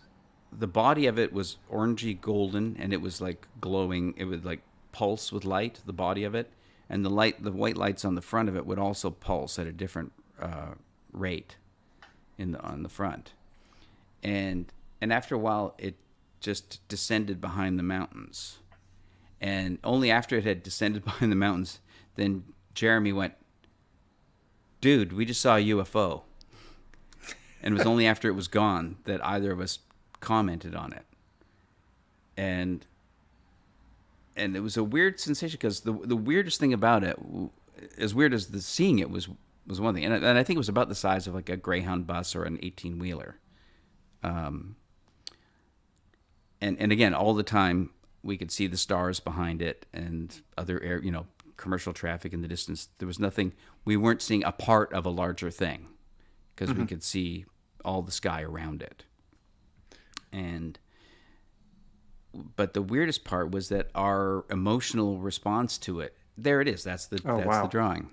the body of it was orangey golden, and it was like glowing. It would like pulse with light, the body of it, and the white lights on the front of it would also pulse at a different rate on the front, and after a while it just descended behind the mountains, and only after it had descended behind the mountains, then Jeremy went, "Dude, we just saw a UFO." And it was only after it was gone that either of us commented on it. And it was a weird sensation, because the weirdest thing about it, as weird as the seeing it was one thing. And I think it was about the size of like a Greyhound bus or an 18-wheeler. And again, all the time we could see the stars behind it and other commercial traffic in the distance. There was nothing, we weren't seeing a part of a larger thing, because we could see all the sky around it. But the weirdest part was that our emotional response to it, there it is, that's the drawing,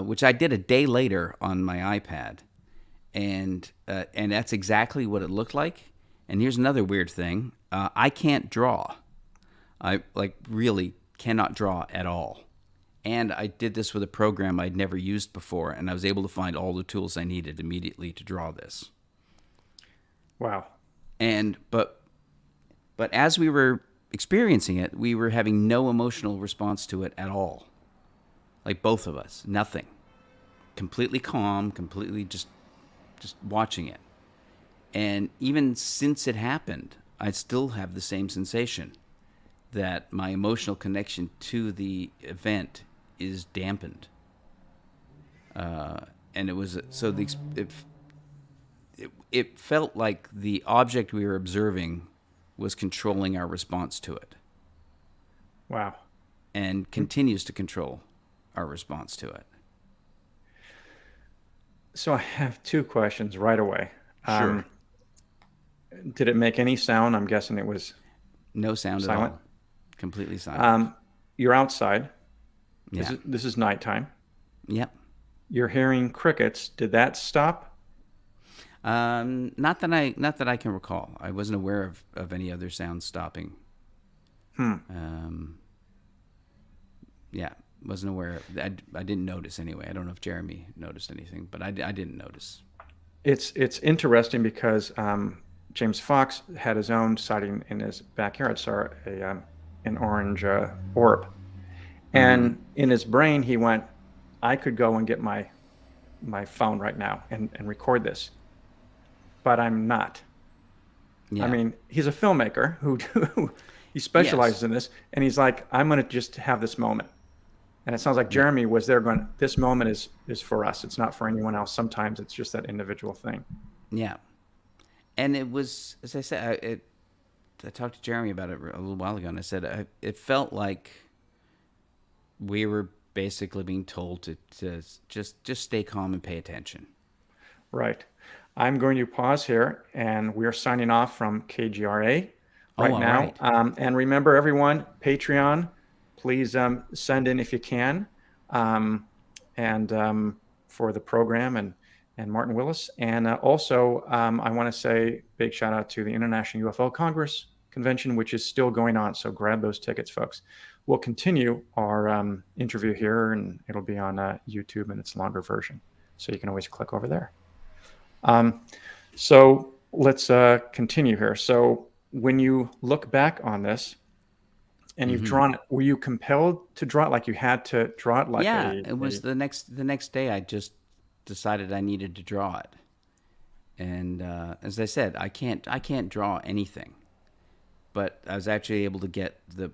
which I did a day later on my iPad, and that's exactly what it looked like. And here's another weird thing, I can't draw. I really cannot draw at all. And I did this with a program I'd never used before, and I was able to find all the tools I needed immediately to draw this. Wow. But as we were experiencing it, we were having no emotional response to it at all. Like both of us, nothing. Completely calm, completely just watching it. And even since it happened, I still have the same sensation, that my emotional connection to the event is dampened. And it was it felt like the object we were observing was controlling our response to it. Wow. And continues to control our response to it. So I have two questions right away. Sure. Did it make any sound? I'm guessing it was no sound silent. At all. Completely silent. You're outside. Yeah. This is nighttime. Yep. You're hearing crickets. Did that stop? Not that I can recall. I wasn't aware of any other sounds stopping. Yeah, wasn't aware. I didn't notice anyway. I don't know if Jeremy noticed anything, but I didn't notice. It's interesting because James Fox had his own sighting in his backyard. Saw an orange orb, and in his brain he went, "I could go and get my phone right now and record this, but I'm not." Yeah. I mean, he's a filmmaker who he specializes in this, and he's like, "I'm going to just have this moment." And it sounds like Jeremy was there going, "This moment is for us. It's not for anyone else." Sometimes it's just that individual thing. Yeah. And it was, as I said, I talked to Jeremy about it a little while ago, and I said it felt like we were basically being told to just stay calm and pay attention. Right. I'm going to pause here, and we're signing off from KGRA right now. Right. And remember, everyone, Patreon, please send in if you can, and for the program and Martin Willis. And also, I want to say big shout out to the International UFO Congress Convention, which is still going on. So grab those tickets, folks. We'll continue our interview here, and it'll be on YouTube in its longer version. So you can always click over there. So let's continue here. So when you look back on this and you've drawn it, were you compelled to draw it, like you had to draw it? Like it was the next day I just decided I needed to draw it. And as I said, I can't draw anything, but I was actually able to get the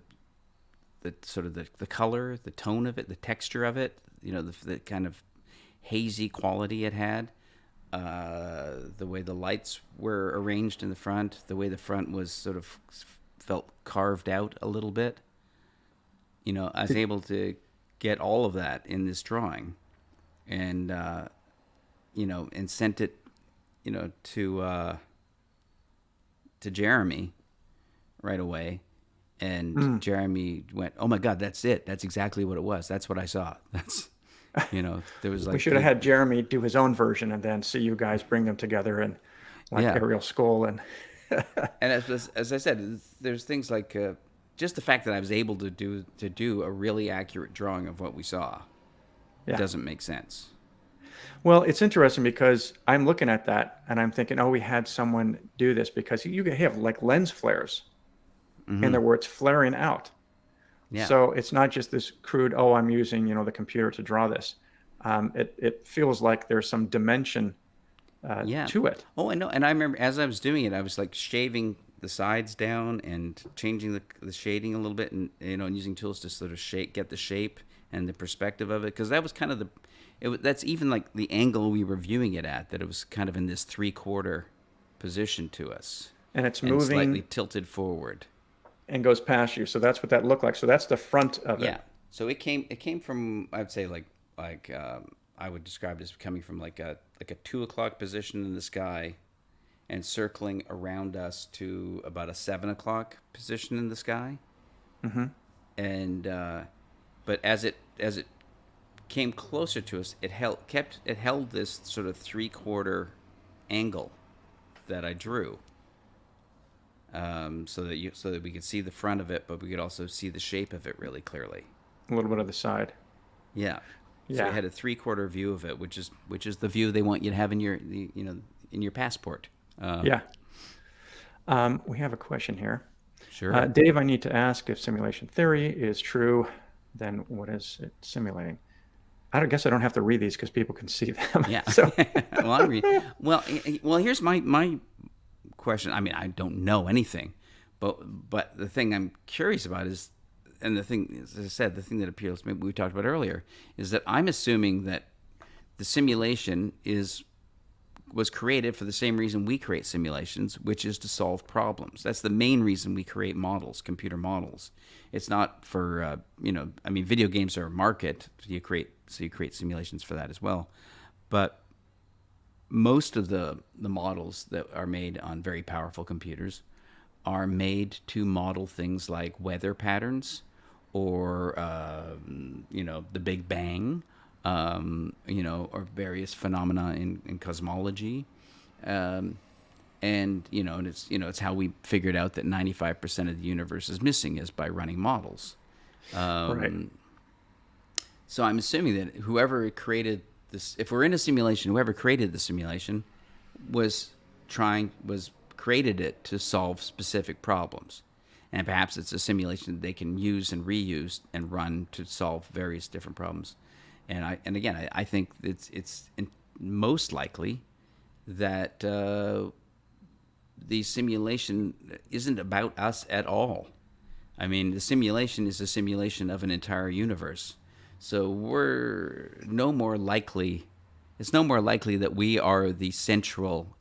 sort of the color, the tone of it, the texture of it, the kind of hazy quality it had, the way the lights were arranged in the front, the way the front was sort of felt carved out a little bit. I was able to get all of that in this drawing, and and sent it, to Jeremy right away. And Jeremy went, "Oh my God, that's it. That's exactly what it was. That's what I saw." That's, there was We like should have three. had Jeremy do his own version and then see you guys bring them together and like Yeah. Ariel Skoll and And as I said, there's things like just the fact that I was able to do a really accurate drawing of what we saw yeah. doesn't make sense. Well, it's interesting because I'm looking at that and I'm thinking, oh, we had someone do this because you have like lens flares in there where it's flaring out. Yeah. So it's not just this crude, oh, I'm using, the computer to draw this. It feels like there's some dimension Yeah. to it. Oh, I know. And I remember as I was doing it, I was like shaving the sides down and changing the shading a little bit, and and using tools to sort of get the shape and the perspective of it, because that was kind of that's even like the angle we were viewing it at, that it was kind of in this 3/4 position to us And it's and moving slightly tilted forward. and goes past you. So that's what that looked like. So that's the front of Yeah. it. So it came from, I'd say, I would describe it as coming from like a 2 o'clock position in the sky and circling around us to about a 7 o'clock position in the sky. And but as it came closer to us, it held this sort of 3/4 angle that I drew. So that we could see the front of it, but we could also see the shape of it really clearly. A little bit of the side. Yeah. So Yeah. we had a 3/4 view of it, which is the view they want you to have in your passport. Yeah. We have a question here. Sure. Dave, I need to ask, if simulation theory is true, then what is it simulating? I guess I don't have to read these because people can see them. Yeah. So Well, here's my question. I mean, I don't know anything, but the thing I'm curious about is, and the thing, as I said, the thing that appeals to me, we talked about earlier, is that I'm assuming that the simulation was created for the same reason we create simulations, which is to solve problems. That's the main reason we create models, computer models. It's not for I mean, video games are a market, so you create simulations for that as well. But most of the models that are made on very powerful computers are made to model things like weather patterns or the Big Bang, or various phenomena in cosmology, and it's how we figured out that 95% of the universe is missing is by running models. right. So I'm assuming that whoever created this, if we're in a simulation, whoever created the simulation created it to solve specific problems. And perhaps it's a simulation that they can use and reuse and run to solve various different problems. And again, I think it's most likely that the simulation isn't about us at all. I mean, the simulation is a simulation of an entire universe. So it's no more likely that we are the central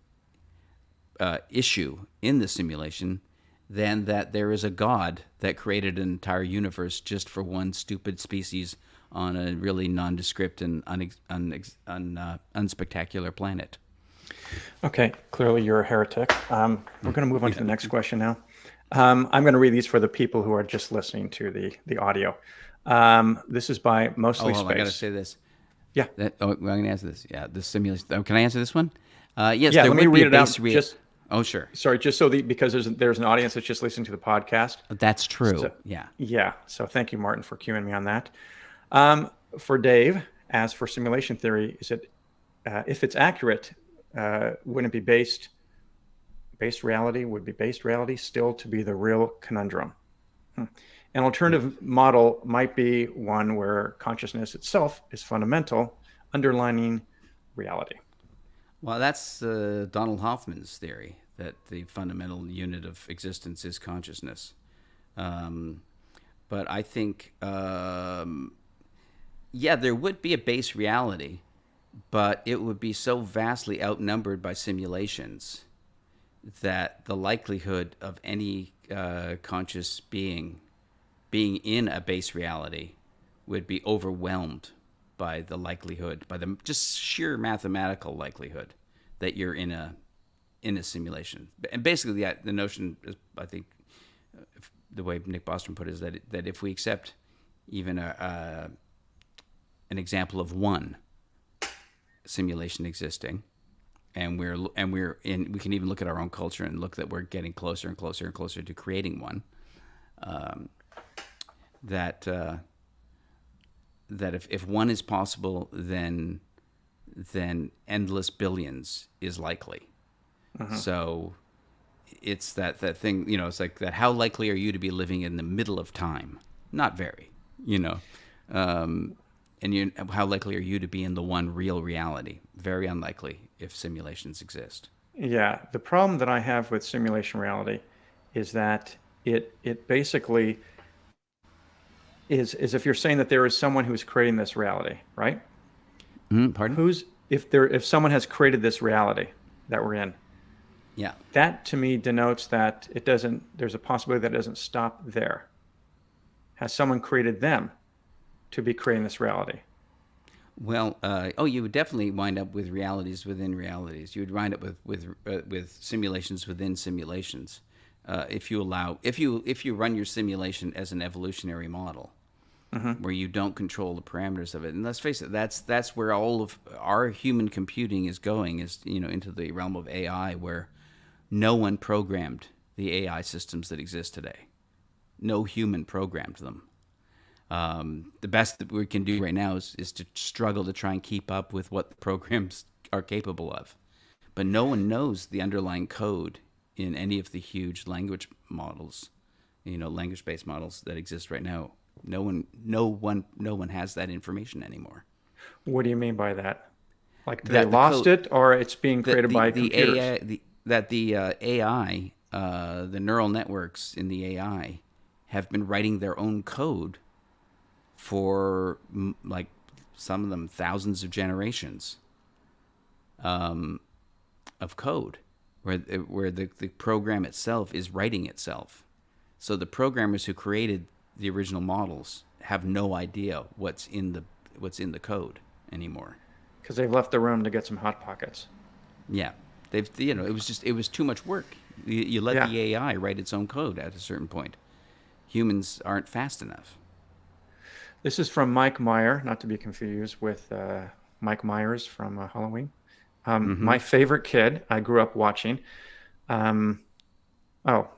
issue in the simulation than that there is a God that created an entire universe just for one stupid species on a really nondescript and unspectacular planet. Okay. Clearly, you're a heretic. We're going to move on to the next question now. I'm going to read these for the people who are just listening to the audio. This is by Mostly Space. I got to say this. Yeah. I'm going to answer this. Yeah, the simulation. Oh, can I answer this one? Yes. Yeah. There Let me would be read a it out. base Oh, sure. Sorry, just so because there's an audience that's just listening to the podcast. That's true. So, yeah. Yeah. So thank you, Martin, for cueing me on that. For Dave, as for simulation theory, is it if it's accurate, wouldn't it be based reality? Would be based reality still to be the real conundrum? An alternative model might be one where consciousness itself is fundamental, underlining reality. Well, that's Donald Hoffman's theory, that the fundamental unit of existence is consciousness. But I think, there would be a base reality, but it would be so vastly outnumbered by simulations that the likelihood of any conscious being in a base reality would be overwhelmed by the likelihood, by the just sheer mathematical likelihood that you're in a simulation. And basically, the notion is, I think, the way Nick Bostrom put it is that if we accept even an example of one simulation existing, and we can even look at our own culture and look that we're getting closer and closer and closer to creating one. That if one is possible, then endless billions is likely. So it's that thing, it's like that. How likely are you to be living in the middle of time? Not very, and how likely are you to be in the one real reality? Very unlikely if simulations exist. Yeah, the problem that I have with simulation reality is that it basically is if you're saying that there is someone who's creating this reality, right? Pardon? If someone has created this reality that we're in, Yeah. that to me denotes that there's a possibility that it doesn't stop there. Has someone created them to be creating this reality? Well, you would definitely wind up with realities within realities. You would wind up with simulations within simulations. If you run your simulation as an evolutionary model, where you don't control the parameters of it. And let's face it, that's where all of our human computing is going, is into the realm of AI, where no one programmed the AI systems that exist today. No human programmed them. The best that we can do right now is to struggle to try and keep up with what the programs are capable of. But no one knows the underlying code in any of the huge language models, language-based models that exist right now. No one has that information anymore. What do you mean by that? Like they lost it, or it's being created by computers? The AI, the neural networks in the AI, have been writing their own code for like some of them thousands of generations of code, where the program itself is writing itself. So the programmers who created the original models have no idea what's in the code anymore, because they've left the room to get some hot pockets. Yeah, it was too much work. You let the AI write its own code at a certain point. Humans aren't fast enough. This is from Mike Meyer, not to be confused with Mike Myers from Halloween. My favorite kid I grew up watching.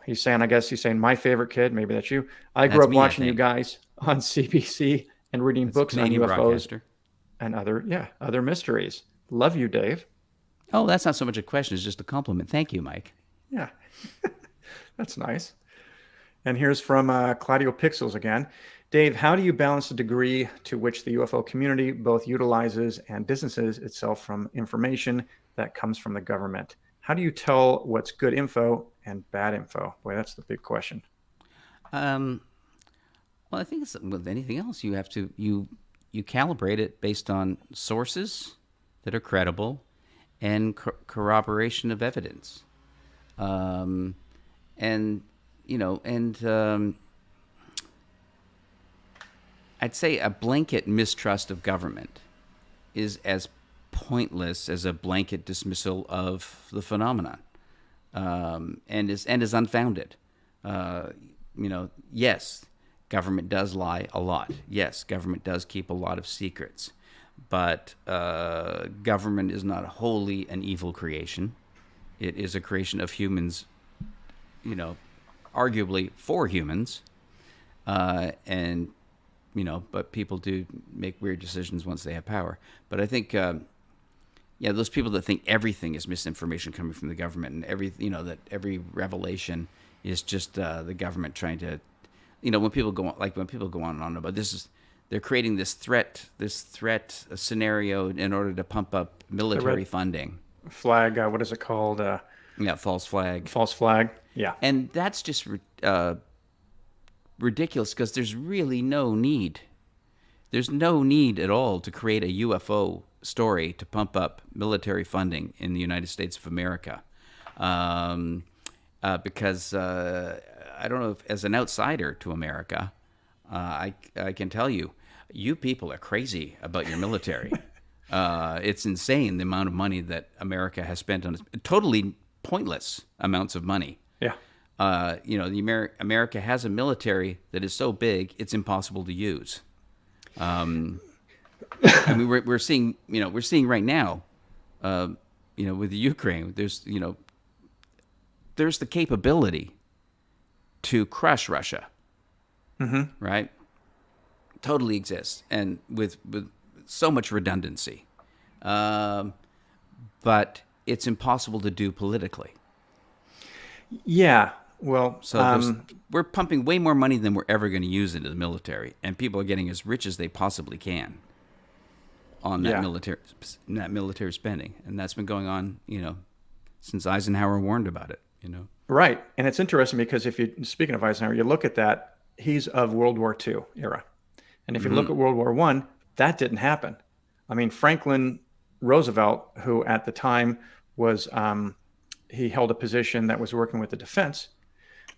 He's saying my favorite kid. Maybe that's you. I grew up watching you guys on CBC and reading books on UFOs and other mysteries. Love you, Dave. Oh, that's not so much a question. It's just a compliment. Thank you, Mike. Yeah, that's nice. And here's from Claudio Pixels again. Dave, how do you balance the degree to which the UFO community both utilizes and distances itself from information that comes from the government? How do you tell what's good info and bad info? Boy, that's the big question. Well, I think it's with anything else. You have to you calibrate it based on sources that are credible and corroboration of evidence. I'd say a blanket mistrust of government is as pointless as a blanket dismissal of the phenomenon, and is unfounded. Yes, government does lie a lot. Yes, government does keep a lot of secrets, but government is not wholly an evil creation. It is a creation of humans, arguably for humans, but people do make weird decisions once they have power. But I think, those people that think everything is misinformation coming from the government, and that every revelation is just the government trying to, when people go on and on about this, they're creating this threat scenario in order to pump up military funding. Flag, what is it called? False flag. False flag. Yeah. And that's just ridiculous, because there's really no need. There's no need at all to create a UFO story to pump up military funding in the United States of America. Because I don't know if, as an outsider to America, I can tell you, you people are crazy about your military. It's insane the amount of money that America has spent on totally pointless amounts of money. Yeah. America has a military that is so big it's impossible to use. I mean, we're seeing right now, with the Ukraine, there's the capability to crush Russia, right? Totally exists, and with so much redundancy, but it's impossible to do politically. Yeah. Well, So we're pumping way more money than we're ever going to use into the military, and people are getting as rich as they possibly can on that military spending, and that's been going on, since Eisenhower warned about it. right. And it's interesting because speaking of Eisenhower, you look at that, he's of World War II era. And if you look at World War I, that didn't happen. I mean, Franklin Roosevelt, who at the time was, he held a position that was working with the defense,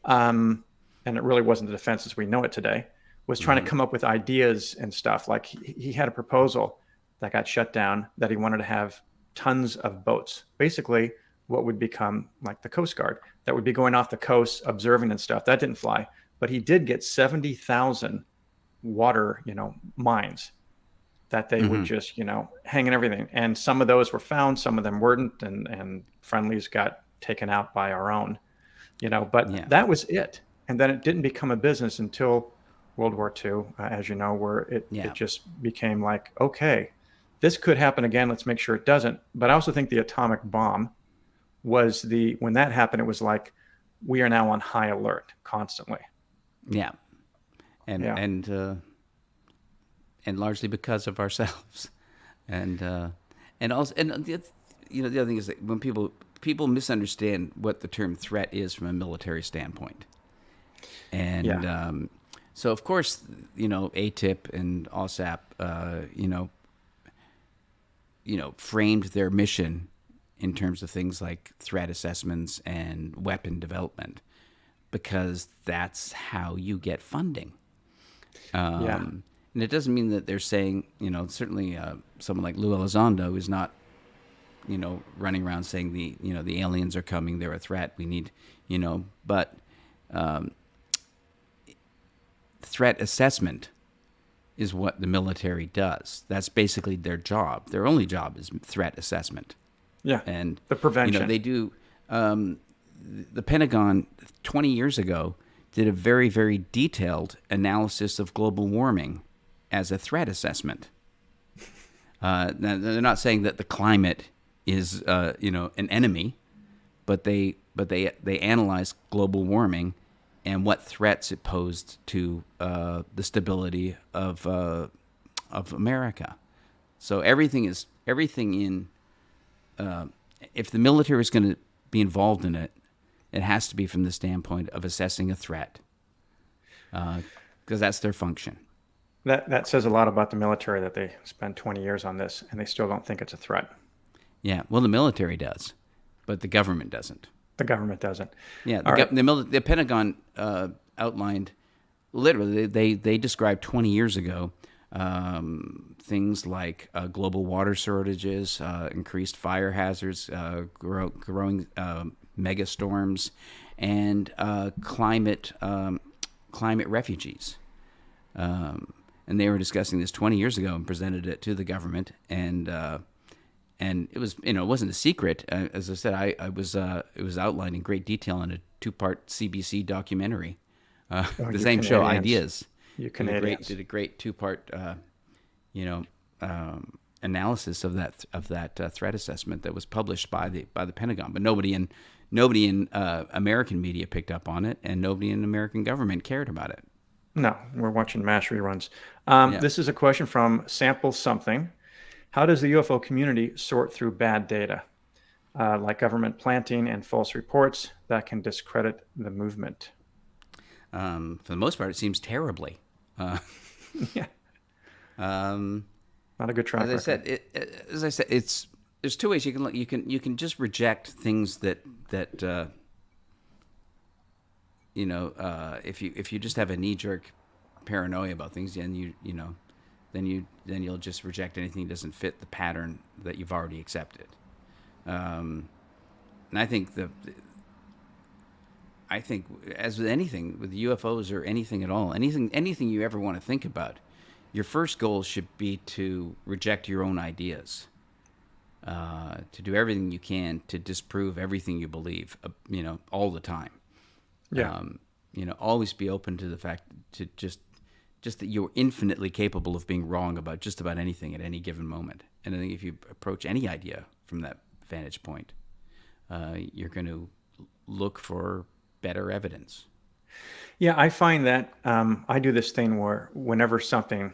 and it really wasn't the defense as we know it today, was trying to come up with ideas and stuff. Like he had a proposal that got shut down that he wanted to have tons of boats, basically what would become like the Coast Guard, that would be going off the coast, observing and stuff. That didn't fly. But he did get 70,000 water, mines that they would just, hang and everything. And some of those were found, some of them weren't, and friendlies got taken out by our own, but that was it. And then it didn't become a business until World War II, as you know, where it just became like, okay, this could happen again. Let's make sure it doesn't. But I also think the atomic bomb was when that happened, it was like, we are now on high alert constantly. Yeah. And largely because of ourselves. And also, the other thing is that when people misunderstand what the term threat is from a military standpoint. And so of course, ATIP and OSAP, framed their mission in terms of things like threat assessments and weapon development, because that's how you get funding. And it doesn't mean that they're saying, certainly someone like Lou Elizondo is not, running around saying the aliens are coming, they're a threat, we need, but threat assessment is what the military does. That's basically their job. Their only job is threat assessment. Yeah, and the prevention. They do. The Pentagon 20 years ago did a very, very detailed analysis of global warming as a threat assessment. Now, they're not saying that the climate is, an enemy, but they analyze global warming and what threats it posed to the stability of America. So everything in. If the military is going to be involved in it, it has to be from the standpoint of assessing a threat, because that's their function. That says a lot about the military, that they spend 20 years on this and they still don't think it's a threat. Yeah, well, the military does, but the government doesn't. The government doesn't. Yeah, the Pentagon outlined, literally, they described 20 years ago things like global water shortages, increased fire hazards, growing mega storms, and climate refugees. And they were discussing this 20 years ago and presented it to the government, and it was, it wasn't a secret. As I said, it was outlined in great detail in a 2-part CBC documentary, the same show, Ideas. You Canadians did a great 2-part, analysis of that threat assessment that was published by the Pentagon. But nobody in American media picked up on it, and nobody in the American government cared about it. No, we're watching MASH reruns. This is a question from Sample Something. How does the UFO community sort through bad data, like government planting and false reports that can discredit the movement? For the most part, it seems terribly. Yeah. Not a good track record. As I said, there's two ways you can look. You can just reject things that if you just have a knee-jerk paranoia about things, then you'll just reject anything that doesn't fit the pattern that you've already accepted. And I think I think, as with anything, with UFOs or anything at all, anything you ever want to think about, your first goal should be to reject your own ideas, to do everything you can to disprove everything you believe, all the time. Yeah. Always be open to the fact to just that you're infinitely capable of being wrong about just about anything at any given moment. And I think if you approach any idea from that vantage point, you're going to look for better evidence. Yeah, I find that I do this thing where whenever something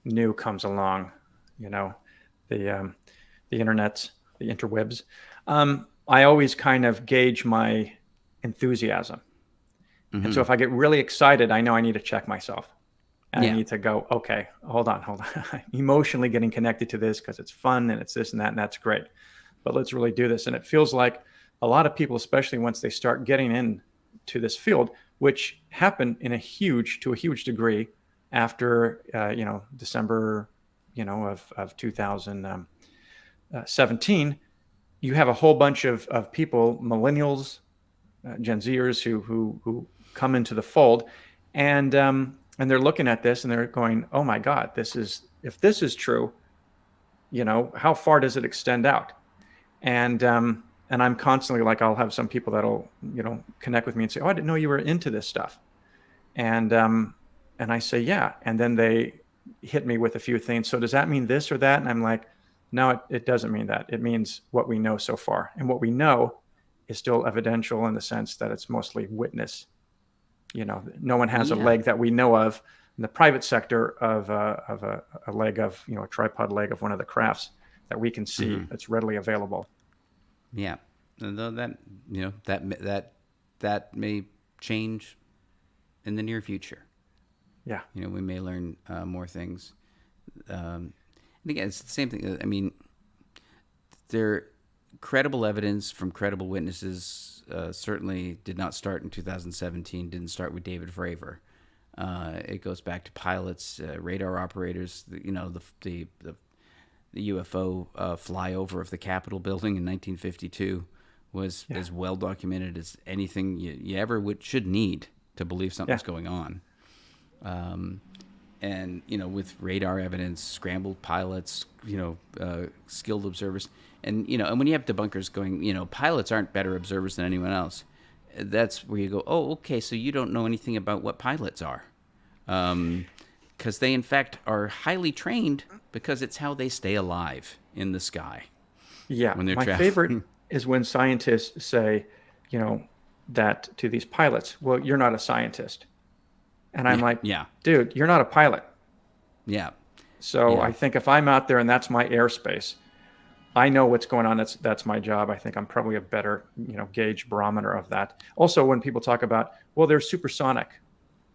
new comes along, the internet, the interwebs, I always kind of gauge my enthusiasm. Mm-hmm. And so if I get really excited, I know I need to check myself. And I need to go, okay, hold on. Emotionally getting connected to this because it's fun and it's this and that, and that's great. But let's really do this. And it feels like a lot of people, especially once they start getting into this field, which happened to a huge degree after, December, of 2017, you have a whole bunch of people, millennials, Gen Zers who come into the fold, and they're looking at this and they're going, oh my God, if this is true, how far does it extend out? And I'm constantly like, I'll have some people that'll, connect with me and say, oh, I didn't know you were into this stuff. And I say, yeah. And then they hit me with a few things. So does that mean this or that? And I'm like, no, it doesn't mean that. It means what we know so far. And what we know is still evidential in the sense that it's mostly witness. No one has a leg that we know of in the private sector of a leg of, a tripod leg of one of the crafts that we can see that's readily available. Yeah. Though that, that may change in the near future. Yeah. We may learn more things. And again, it's the same thing. I mean, there credible evidence from credible witnesses certainly did not start in 2017, didn't start with David Fravor. It goes back to pilots, radar operators, the UFO flyover of the Capitol building in 1952 was as well documented as anything you ever should need to believe something's going on. And, with radar evidence, scrambled pilots, skilled observers. And, and when you have debunkers going, pilots aren't better observers than anyone else, that's where you go, oh, okay, so you don't know anything about what pilots are. Because they, in fact, are highly trained because it's how they stay alive in the sky. Yeah, when they're my favorite is when scientists say, that to these pilots, well, you're not a scientist. And I'm dude, you're not a pilot. Yeah. So I think if I'm out there and that's my airspace, I know what's going on. That's my job. I think I'm probably a better, gauge barometer of that. Also, when people talk about, well, there's supersonic,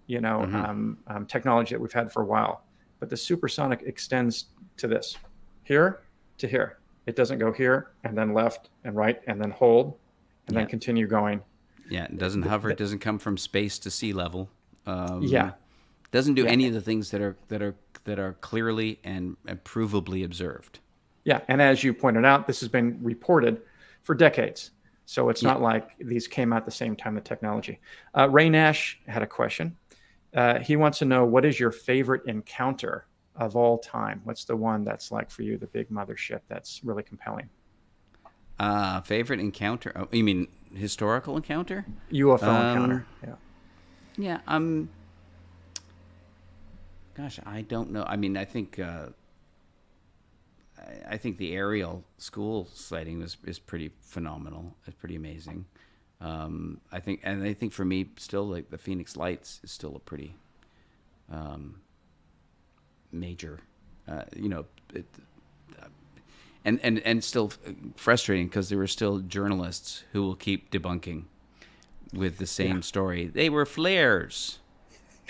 technology that we've had for a while, but the supersonic extends to this, here to here. It doesn't go here and then left and right and then hold and then continue going. Yeah, it doesn't hover. It doesn't come from space to sea level. Doesn't do any of the things that are clearly and provably observed. Yeah, and as you pointed out, this has been reported for decades. So it's not like these came out at the same time, the technology. Ray Nash had a question. He wants to know, what is your favorite encounter of all time? What's the one that's like for you, the big mothership that's really compelling? Favorite encounter? Oh, you mean historical encounter? UFO encounter, Yeah, gosh, I don't know. I mean, I think the Ariel school sighting is pretty phenomenal. It's pretty amazing. I think for me, still, like the Phoenix Lights is still a pretty major, and still frustrating because there were still journalists who will keep debunking with the same story. They were flares.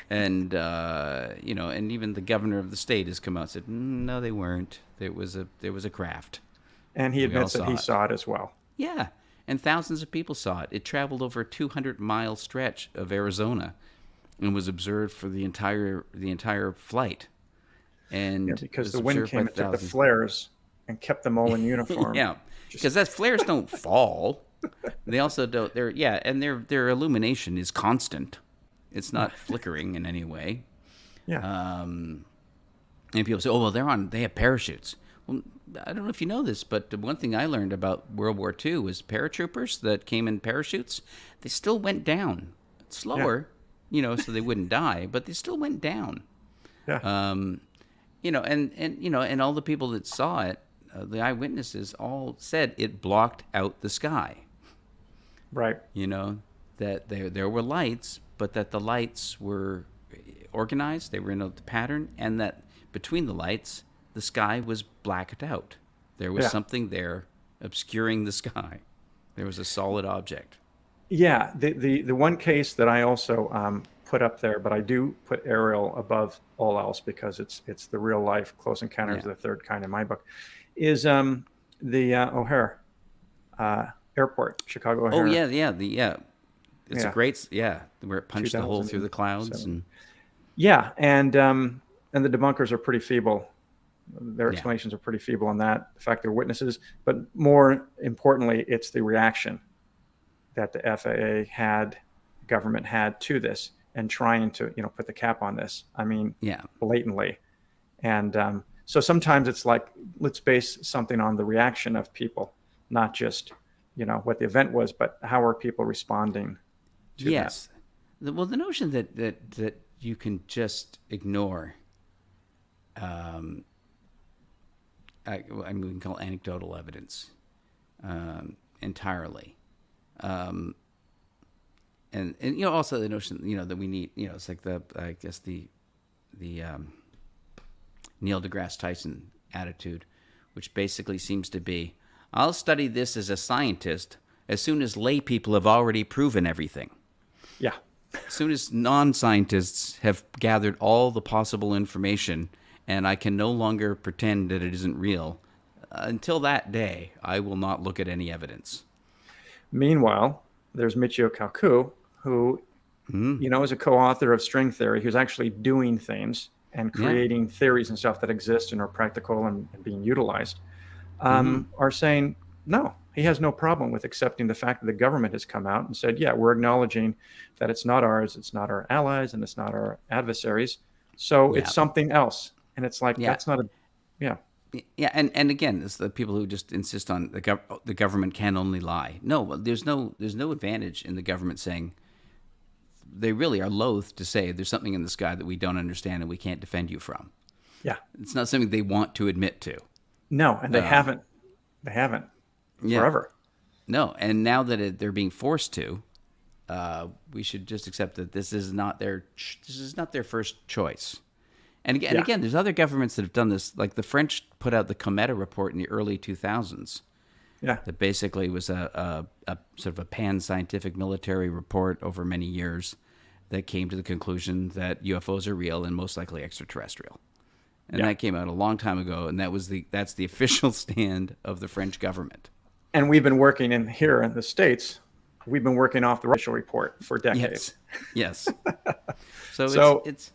And, and even the governor of the state has come out and said, no, they weren't. There was a craft. And he admits that he saw it as well. Yeah. And thousands of people saw it. It traveled over a 200-mile stretch of Arizona and was observed for the entire flight. And because the wind came and took the flares and kept them all in uniform. Yeah. Because that flares don't fall. They also don't. And their illumination is constant. It's not flickering in any way. Yeah. And people say, "Oh, well, they have parachutes." Well, I don't know if you know this, but the one thing I learned about World War II was paratroopers that came in parachutes. They still went down slower, so they wouldn't die, but they still went down. Yeah. And all the people that saw it, the eyewitnesses all said it blocked out the sky. Right. That there were lights, but that the lights were organized, they were in a pattern, and that between the lights, the sky was blacked out. There was something there obscuring the sky. There was a solid object. Yeah. The one case that I also put up there, but I do put Ariel above all else because it's the real life Close Encounters of the Third Kind in my book, is the O'Hare airport, Chicago O'Hare. Oh yeah. It's a great where it punched the hole through the clouds and and the debunkers are pretty feeble. Their explanations are pretty feeble on that. The fact they're witnesses, but more importantly, it's the reaction that the FAA had, government had to this, and trying to put the cap on this. I mean, blatantly. And so sometimes it's like, let's base something on the reaction of people, not just what the event was, but how are people responding to that. Well, the notion that you can just ignore, we can call anecdotal evidence entirely, and also the notion that we need it's like the Neil deGrasse Tyson attitude, which basically seems to be, I'll study this as a scientist as soon as lay people have already proven everything. Yeah. As soon as non-scientists have gathered all the possible information and I can no longer pretend that it isn't real, until that day, I will not look at any evidence. Meanwhile, there's Michio Kaku, who, is a co-author of string theory, who's actually doing things and creating theories and stuff that exist and are practical and being utilized, are saying, no, he has no problem with accepting the fact that the government has come out and said, we're acknowledging that it's not ours, it's not our allies, and it's not our adversaries. So it's something else. And it's like, that's not Yeah, and again, it's the people who just insist on the government can only lie. No, there's no advantage in the government saying, they really are loath to say there's something in the sky that we don't understand and we can't defend you from. Yeah. It's not something they want to admit to. No, and they haven't. They haven't forever. No, and now that they're being forced to, we should just accept that this is not their first choice. And again, there's other governments that have done this. Like the French put out the Cometa report in the early 2000s. Yeah. That basically was a sort of a pan-scientific military report over many years that came to the conclusion that UFOs are real and most likely extraterrestrial. And that came out a long time ago, and that's the official stand of the French government. And we've been working here in the States. We've been working off the official report for decades. Yes. So it's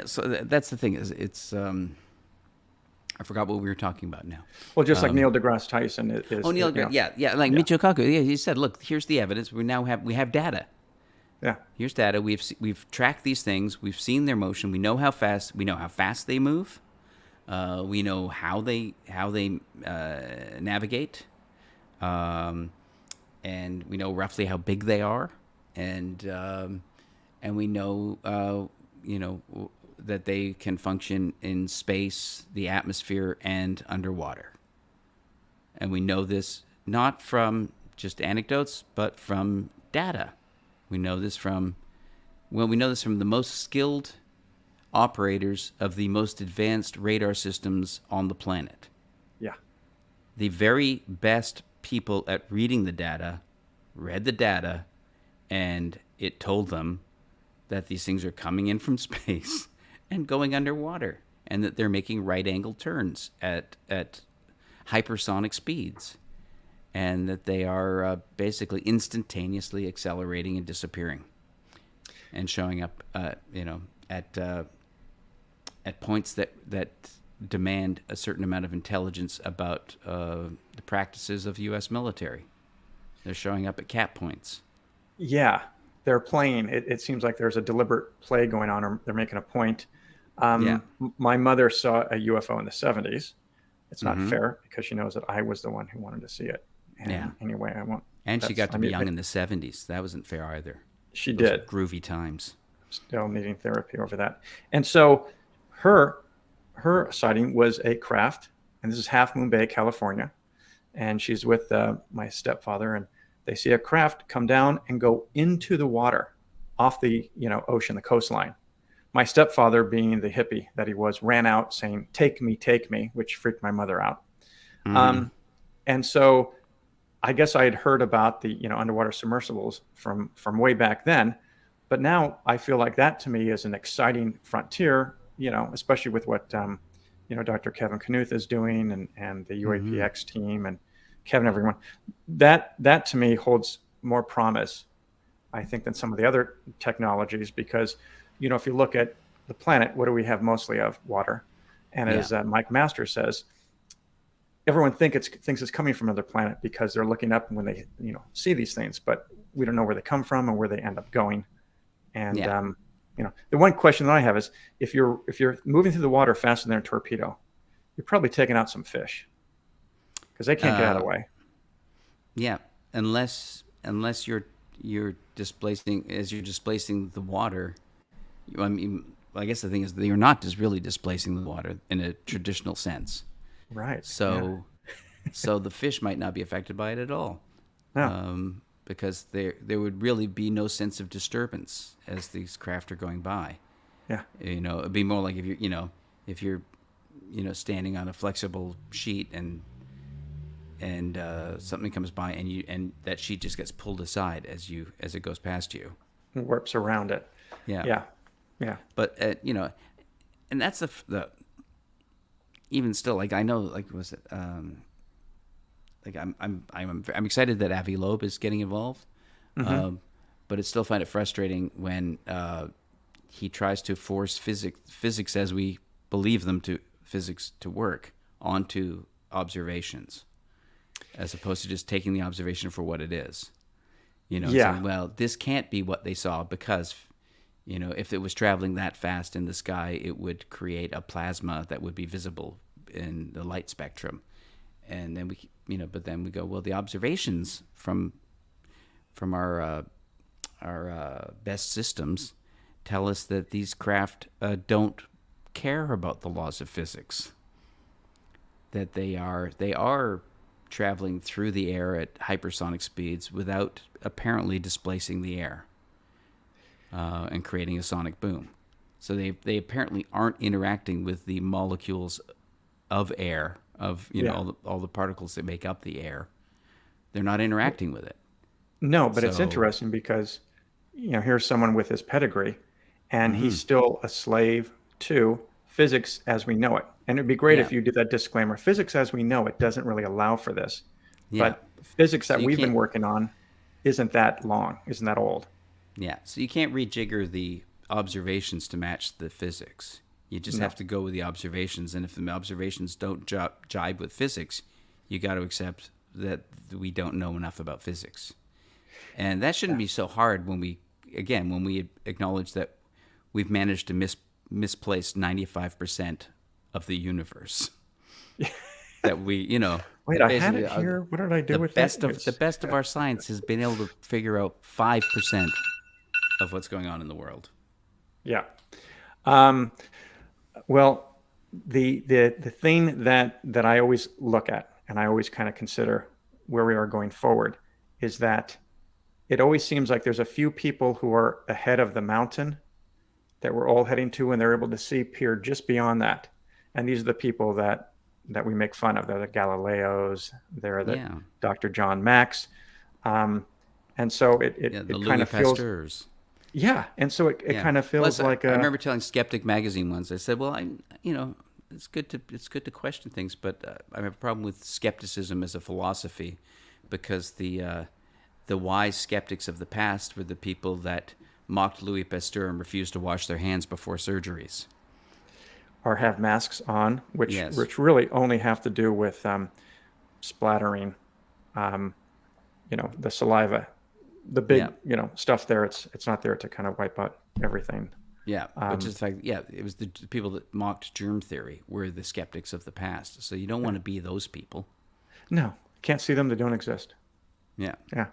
So that's the thing is it's I forgot what we were talking about now. Well, just like Neil deGrasse Tyson is. Oh, Neil, like Michio Kaku. Yeah, he said, look, here's the evidence. We have data. Yeah. Here's data. We've tracked these things. We've seen their motion. We know how fast they move. We know how they navigate, and we know roughly how big they are, and we know that they can function in space, the atmosphere, and underwater. And we know this not from just anecdotes, but from data. We know this from the most skilled operators of the most advanced radar systems on the planet. Yeah. The very best people at reading the data read the data, and it told them that these things are coming in from space and going underwater, and that they're making right-angle turns at hypersonic speeds, and that they are basically instantaneously accelerating and disappearing, and showing up, at points that demand a certain amount of intelligence about the practices of the U.S. military. They're showing up at cap points. Yeah, they're playing. It seems like there's a deliberate play going on, or they're making a point. Yeah. My mother saw a UFO in the 70s. It's not Mm-hmm. fair because she knows that I was the one who wanted to see it. And Yeah. anyway, I won't. And she got to be young in it, the 70s. That wasn't fair either. she Those did. groovy times. Still needing therapy over that. And so her sighting was a craft, and this is Half Moon Bay, California. And she's with my stepfather, and they see a craft come down and go into the water off the ocean, the coastline. My stepfather, being the hippie that he was, ran out saying, take me," which freaked my mother out. Mm-hmm. And so I guess I had heard about the underwater submersibles from way back then, but now I feel like that to me is an exciting frontier, especially with what Dr. Kevin Knuth is doing, and the UAPX team and Kevin, everyone. That to me holds more promise, I think, than some of the other technologies, because if you look at the planet, what do we have mostly of? Water. And as Mike Masters says, everyone thinks it's coming from another planet because they're looking up when they see these things, but we don't know where they come from and where they end up going. And the one question that I have is, if you're moving through the water faster than a torpedo, you're probably taking out some fish because they can't get out of the way. Yeah, unless you're displacing the water. I mean, I guess the thing is that you're not just really displacing the water in a traditional sense. Right. So, so the fish might not be affected by it at all, because there would really be no sense of disturbance as these craft are going by. Yeah. It'd be more like if you're standing on a flexible sheet and something comes by and that sheet just gets pulled aside as it goes past you. It warps around it. Yeah. But and that's the even still, like, I know, like, was it like I'm excited that Avi Loeb is getting involved, but I still find it frustrating when he tries to force physics as we believe them to work onto observations, as opposed to just taking the observation for what it is. Saying, well, this can't be what they saw because, if it was traveling that fast in the sky, it would create a plasma that would be visible in the light spectrum. And then but then we go, well, the observations from our best systems tell us that these craft don't care about the laws of physics. That they are traveling through the air at hypersonic speeds without apparently displacing the air and creating a sonic boom. So they apparently aren't interacting with the molecules of air, of all the particles that make up the air. They're not interacting with it. No, but it's interesting because here's someone with his pedigree, and he's still a slave to physics as we know it. And it'd be great if you did that disclaimer. Physics as we know it doesn't really allow for this. Yeah. But physics that we've been working on isn't that old. Yeah. So you can't rejigger the observations to match the physics. You just have to go with the observations. And if the observations don't jibe with physics, you got to accept that we don't know enough about physics. And that shouldn't be so hard when we acknowledge that we've managed to misplace 95% of the universe. That we, Wait, I had it here. What did I do with it? The best of our science has been able to figure out 5% of what's going on in the world. Yeah. Well, the thing that I always look at, and I always kind of consider where we are going forward, is that it always seems like there's a few people who are ahead of the mountain that we're all heading to, and they're able to see peer just beyond that. And these are the people that we make fun of. They're the Galileos. They're the Dr. John Max. And so it kind of feels. Yeah, and so it kind of feels like. I remember telling Skeptic magazine once. I said, "Well, it's good to question things, but I have a problem with skepticism as a philosophy, because the wise skeptics of the past were the people that mocked Louis Pasteur and refused to wash their hands before surgeries." or have masks on, which Yes. really only have to do with splattering, um, the saliva, the Yeah. big, stuff there. It's not there to kind of wipe out everything. Yeah, but Um, just the fact, yeah, it was the people that mocked germ theory were the skeptics of the past. So you don't yeah. want to be those people. No, can't see them. They don't exist. Yeah. Yeah,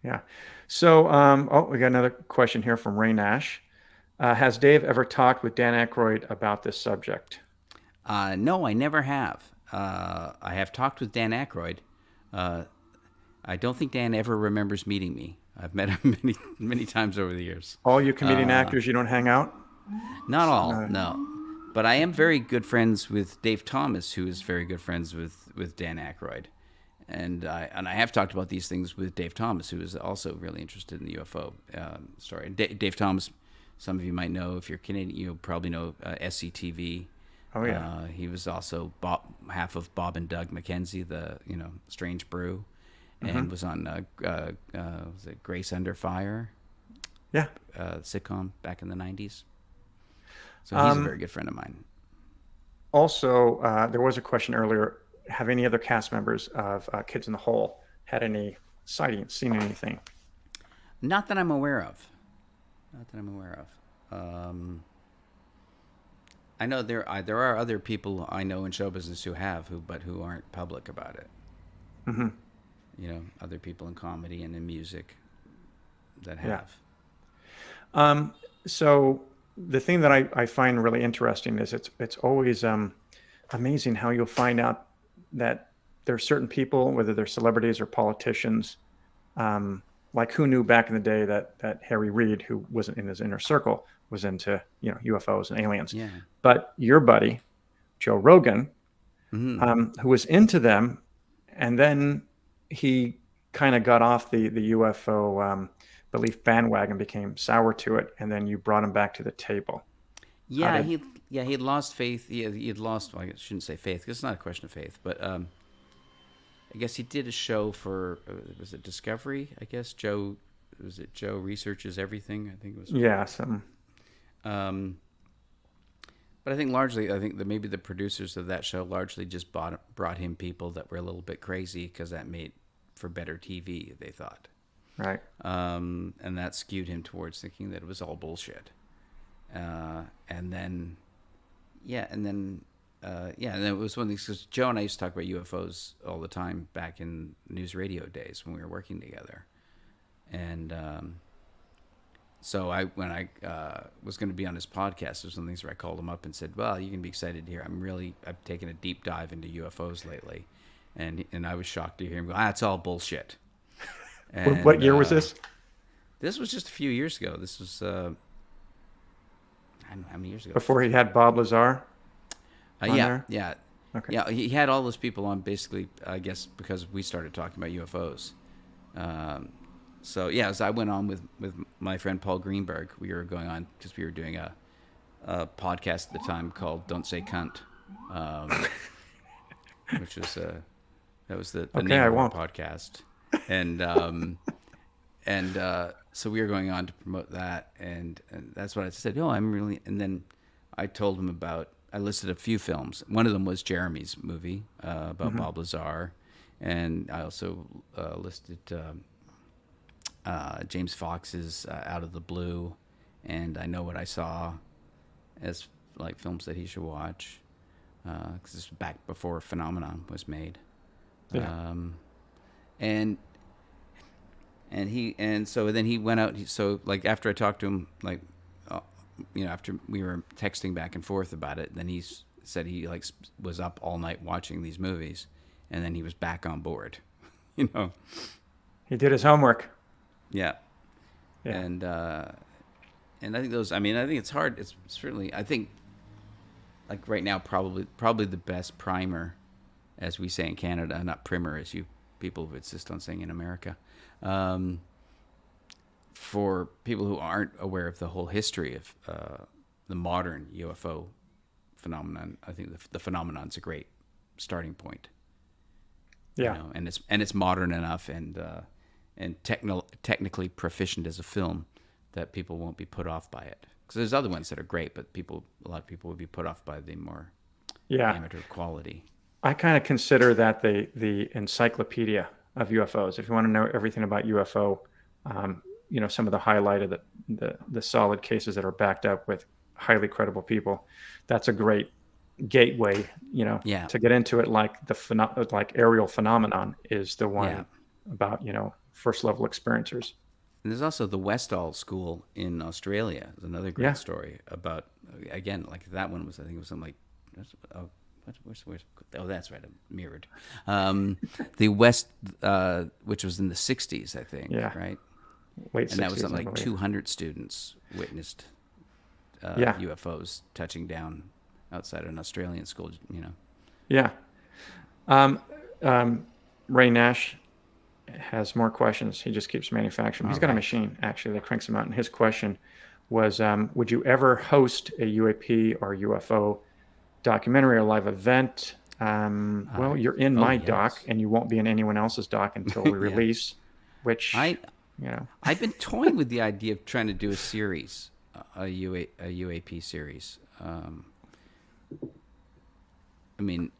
yeah. So, we got another question here from Ray Nash. Has Dave ever talked with Dan Aykroyd about this subject? No, I never have. I have talked with Dan Aykroyd. Uh, I don't think Dan ever remembers meeting me. I've met him many, many times over the years. All you comedian actors, you don't hang out? Not all, No. no. But I am very good friends with Dave Thomas, who is very good friends with Dan Aykroyd. And I have talked about these things with Dave Thomas, who is also really interested in the UFO story. Dave Thomas, some of you might know, if you're Canadian, you probably know SCTV. Oh yeah. He was also half of Bob and Doug McKenzie, the Strange Brew, and was on was it Grace Under Fire, Yeah. sitcom back in the '90s. So he's a very good friend of mine. Also, there was a question earlier. Have any other cast members of Kids in the Hole had any sightings, seen anything? Not that I'm aware of. Not that I'm aware of. I know there are other people I know in show business who aren't public about it. Mm-hmm. Other people in comedy and in music that Yeah. have. So the thing that I find really interesting is it's always amazing how you'll find out that there are certain people, whether they're celebrities or politicians, like who knew back in the day that Harry Reid, who wasn't in his inner circle, was into UFOs and aliens. Yeah. But your buddy, Joe Rogan, Mm-hmm. who was into them, and then he kind of got off the UFO belief bandwagon, became sour to it, and then you brought him back to the table. How Yeah, did? he'd lost faith. He'd lost. Well, I shouldn't say faith because it's not a question of faith, but I guess he did a show for was it Discovery? I guess Joe researches everything. I think it was. Yeah, Um, but I think largely, maybe the producers of that show largely just brought him people that were a little bit crazy because that made for better TV. They thought, right. and that skewed him towards thinking that it was all bullshit. And then it was one of these because Joe and I used to talk about UFOs all the time back in news radio days when we were working together, and so when I was going to be on his podcast, there was one of the things where I called him up and said, "Well, you can be excited to hear. I've taken a deep dive into UFOs lately," and I was shocked to hear him go, "It's all bullshit." And, What year was this? This was just a few years ago. This was I don't know how many years ago. Before he had Bob Lazar? on Yeah, there? yeah, Okay. yeah. He had all those people on basically, I guess, because we started talking about UFOs. So yeah, as I went on with my friend Paul Greenberg, we were going on because we were doing a podcast at the time called "Don't Say Cunt," which was that was the Okay, name I of our won't. podcast, and so we were going on to promote that, and that's what I said. Oh, I'm really, and then I told him about. I listed a few films. One of them was Jeremy's movie about Bob Lazar, and I also listed James Fox's Out of the Blue, and I Know What I Saw, as like films that he should watch, because this was back before Phenomenon was made. Yeah. And so then he went out. So like after I talked to him, like after we were texting back and forth about it, then he said he like was up all night watching these movies, and then he was back on board. He did his homework. Yeah. Yeah. And I think those. I mean, I think it's hard. It's certainly. I think like right now, probably the best primer, as we say in Canada, not primer as you people who insist on saying in America. For people who aren't aware of the whole history of the modern UFO phenomenon, I think the phenomenon's a great starting point. Yeah. And it's modern enough and technically proficient as a film that people won't be put off by it. Because there's other ones that are great, but a lot of people would be put off by the more Yeah. amateur quality. I kind of consider that the encyclopedia of UFOs. If you want to know everything about UFO, some of the highlighted, the solid cases that are backed up with highly credible people, that's a great gateway, Yeah. to get into it. Like like aerial phenomenon is the one Yeah. about, first level experiencers. And there's also the Westall School in Australia. There's another great Yeah. story about, again, like that one was, I think it was something like, oh, that's right, I'm mirrored. The West, which was in the 60s, I think, Yeah. right? Late 60s, And that was something I like believe. 200 students witnessed Yeah. UFOs touching down outside an Australian school, Yeah. Um, Ray Nash has more questions. He just keeps manufacturing. He's got a right. machine actually that cranks them out. And his question was, would you ever host a UAP or UFO documentary or live event? Well, you're in my yes. doc, and you won't be in anyone else's doc until we Yeah. release. Which I've been toying with the idea of trying to do a series, a UAP series. I mean,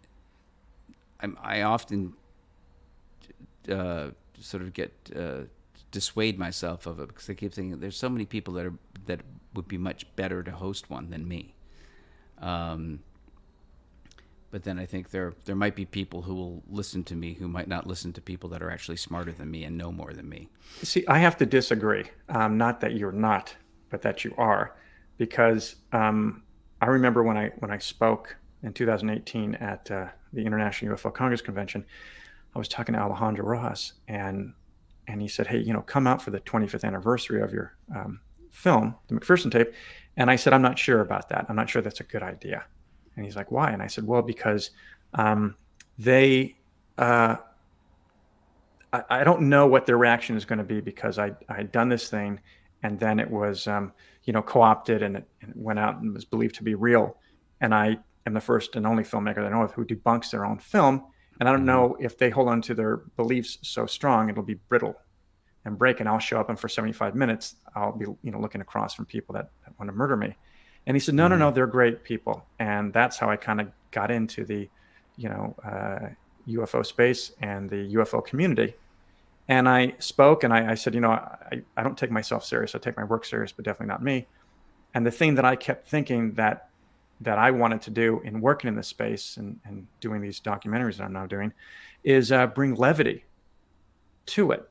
I often sort of get dissuade myself of it because I keep thinking there's so many people that would be much better to host one than me. But then I think there might be people who will listen to me who might not listen to people that are actually smarter than me and know more than me. See, I have to disagree. Not that you're not, but that you are, because I remember when I spoke in 2018 at the International UFO Congress Convention, I was talking to Alejandro Rojas, and he said, "Hey, come out for the 25th anniversary of your film, the McPherson tape." And I said, "I'm not sure about that. I'm not sure that's a good idea." And he's like, "Why?" And I said, "Well, because they, I don't know what their reaction is going to be, because I had done this thing, and then it was, co-opted, and it went out and was believed to be real. And I am the first and only filmmaker that I know of who debunks their own film. And I don't know if they hold on to their beliefs so strong, it'll be brittle and break. And I'll show up, and for 75 minutes, I'll be, looking across from people that want to murder me." And he said, no, they're great people. And that's how I kind of got into the, UFO space and the UFO community. And I spoke, and I said, I don't take myself serious. I take my work serious, but definitely not me. And the thing that I kept thinking that I wanted to do in working in this space and doing these documentaries that I'm now doing is bring levity to it.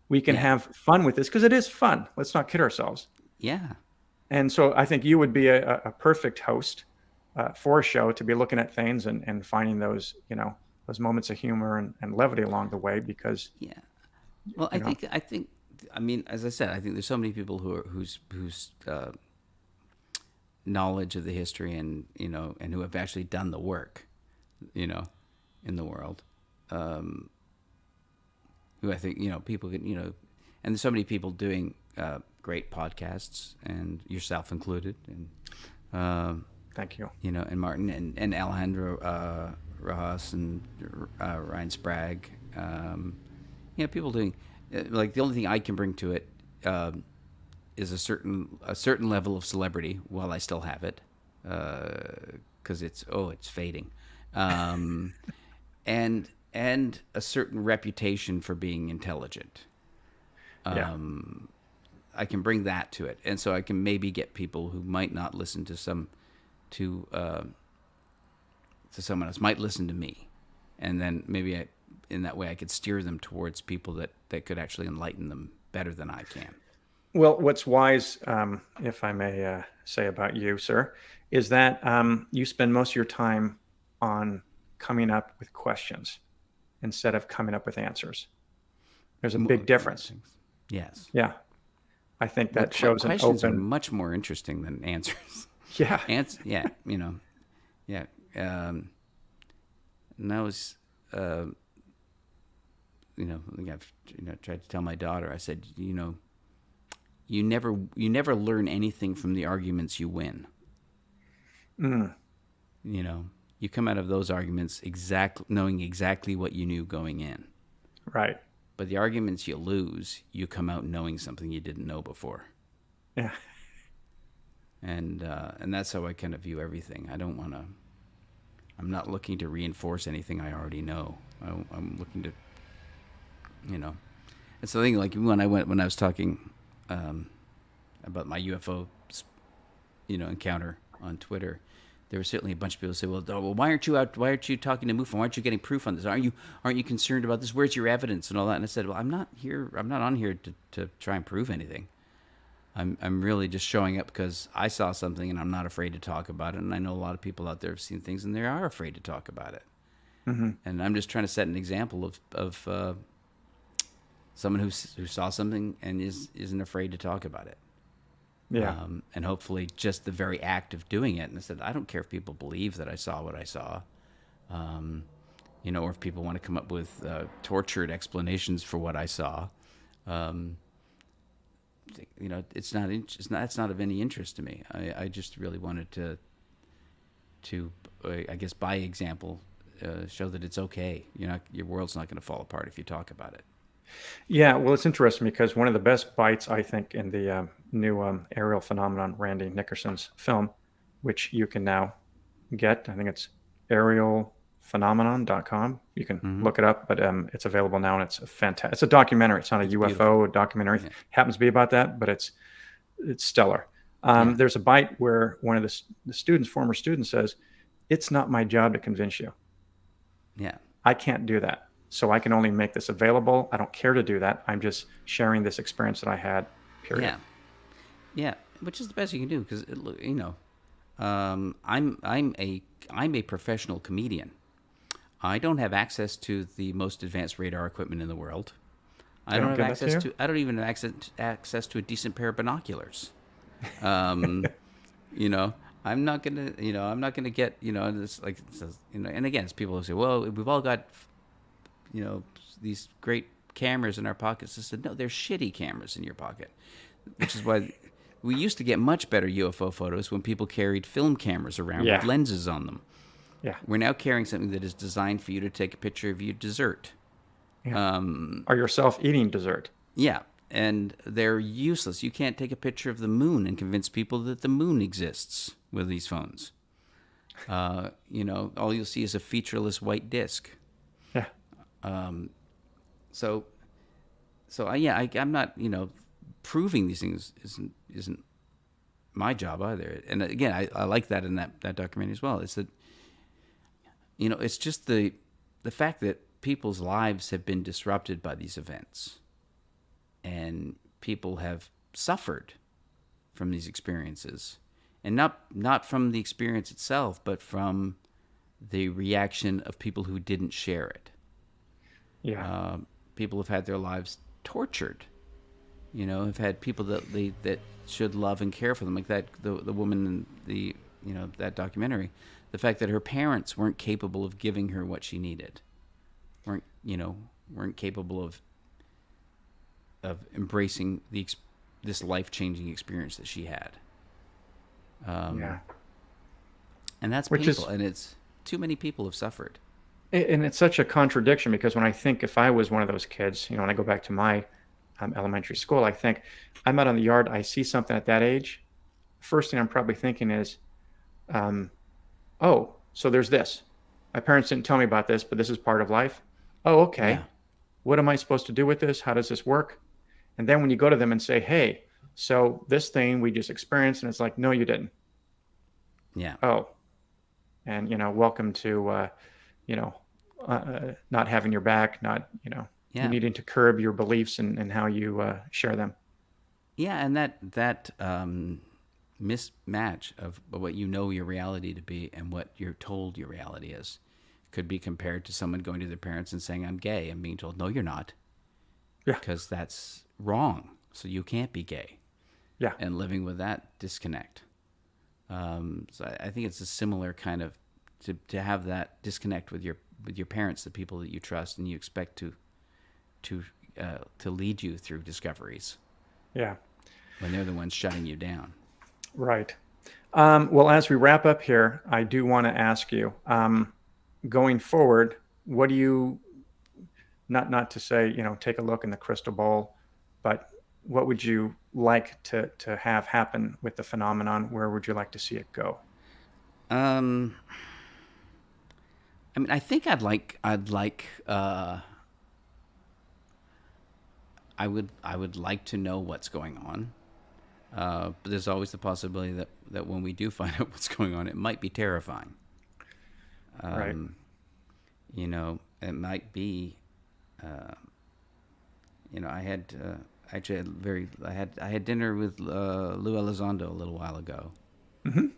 We can have fun with this, because it is fun. Let's not kid ourselves. Yeah. And so I think you would be a perfect host for a show, to be looking at things and finding those, those moments of humor and levity along the way, because Well, I think, I mean, as I said, I think there's so many people whose knowledge of the history and who have actually done the work, in the world, who I think, people can, and there's so many people doing great podcasts, and yourself included, and thank you. And Martin and Alejandro Rojas and Ryan Sprague, people doing, like, the only thing I can bring to it is a certain level of celebrity while I still have it, because it's fading, and a certain reputation for being intelligent. I can bring that to it, and so I can maybe get people who might not listen to someone else, might listen to me, and then maybe in that way I could steer them towards people that could actually enlighten them better than I can. Well, what's wise, if I may say about you, sir, is that you spend most of your time on coming up with questions instead of coming up with answers. There's a big difference. Yes. Yeah. I think that shows an questions are open. much more interesting than answers. Yeah. Yeah. Yeah. And that was, like I've tried to tell my daughter. I said, you never learn anything from the arguments you win. You come out of those arguments knowing exactly what you knew going in. Right. But the arguments you lose, you come out knowing something you didn't know before. Yeah. and that's how I kind of view everything. I'm not looking to reinforce anything I already know. I'm looking to, you know, it's the thing. Like when I was talking about my UFO, encounter on Twitter, there were certainly a bunch of people who say, "Well, why aren't you out? Why aren't you talking to MUFON? Why aren't you getting proof on this? Aren't you concerned about this? Where's your evidence and all that?" And I said, "Well, I'm not here. I'm not on here to try and prove anything. I'm really just showing up because I saw something and I'm not afraid to talk about it. And I know a lot of people out there have seen things and they are afraid to talk about it. Mm-hmm. And I'm just trying to set an example of someone who saw something and isn't afraid to talk about it." Yeah. And hopefully just the very act of doing it. And I said, I don't care if people believe that I saw what I saw, or if people want to come up with tortured explanations for what I saw. It's not of any interest to me. I just really wanted to I guess by example, show that it's okay. Your world's not going to fall apart if you talk about it. Yeah, well, it's interesting because one of the best bites, I think, in the new aerial phenomenon, Randy Nickerson's film, which you can now get. I think it's aerialphenomenon.com. You can look it up, but it's available now, and it's fantastic. It's a documentary. It's not a UFO beautiful documentary. Yeah. It happens to be about that, but it's stellar. There's a bite where one of the former students says, "It's not my job to convince you. Yeah, I can't do that. So I can only make this available. I don't care to do that. I'm just sharing this experience that I had, period." Yeah, which is the best you can do because I'm a professional comedian. I don't have access to the most advanced radar equipment in the world. I don't even have access to a decent pair of binoculars. I'm not gonna get this and again, it's people who say, "Well, we've all got these great cameras in our pockets." I said, no, they're shitty cameras in your pocket, which is why we used to get much better UFO photos when people carried film cameras around with lenses on them. Yeah. We're now carrying something that is designed for you to take a picture of your dessert. Yeah. Or yourself eating dessert. Yeah. And they're useless. You can't take a picture of the moon and convince people that the moon exists with these phones. All you'll see is a featureless white disc. Yeah. I'm not, proving these things isn't my job either. And again, I like that in that documentary as well. It's that, it's just the fact that people's lives have been disrupted by these events, and people have suffered from these experiences, and not from the experience itself, but from the reaction of people who didn't share it. Yeah. People have had their lives tortured. Have had people that should love and care for them, like the woman in that documentary. The fact that her parents weren't capable of giving her what she needed, weren't capable of embracing this life-changing experience that she had. And that's painful, and it's too many people have suffered. And it's such a contradiction because when I think if I was one of those kids, when I go back to my elementary school, I think I'm out on the yard, I see something at that age. First thing I'm probably thinking is, oh, so there's this. My parents didn't tell me about this, but this is part of life. Oh, okay. Yeah. What am I supposed to do with this? How does this work? And then when you go to them and say, "Hey, so this thing we just experienced," and it's like, "No, you didn't." Yeah. Oh, and welcome to not having your back, not you needing to curb your beliefs and how you share them. Yeah, and that mismatch of what your reality to be and what you're told your reality is could be compared to someone going to their parents and saying, "I'm gay," and being told, "No, you're not." Yeah. Because that's wrong. So you can't be gay. Yeah. And living with that disconnect. So I think it's a similar kind of to have that disconnect with your parents, the people that you trust and you expect to lead you through discoveries. Yeah. When they're the ones shutting you down. Right. Well, as we wrap up here, I do want to ask you, going forward, what do you, not to say, take a look in the crystal ball, but what would you like to have happen with the phenomenon? Where would you like to see it go? Um, I mean, I think I would like to know what's going on. But there's always the possibility that when we do find out what's going on, it might be terrifying. Right. You know, it might be. You know, I had actually had I had dinner with Lou Elizondo a little while ago, Hmm.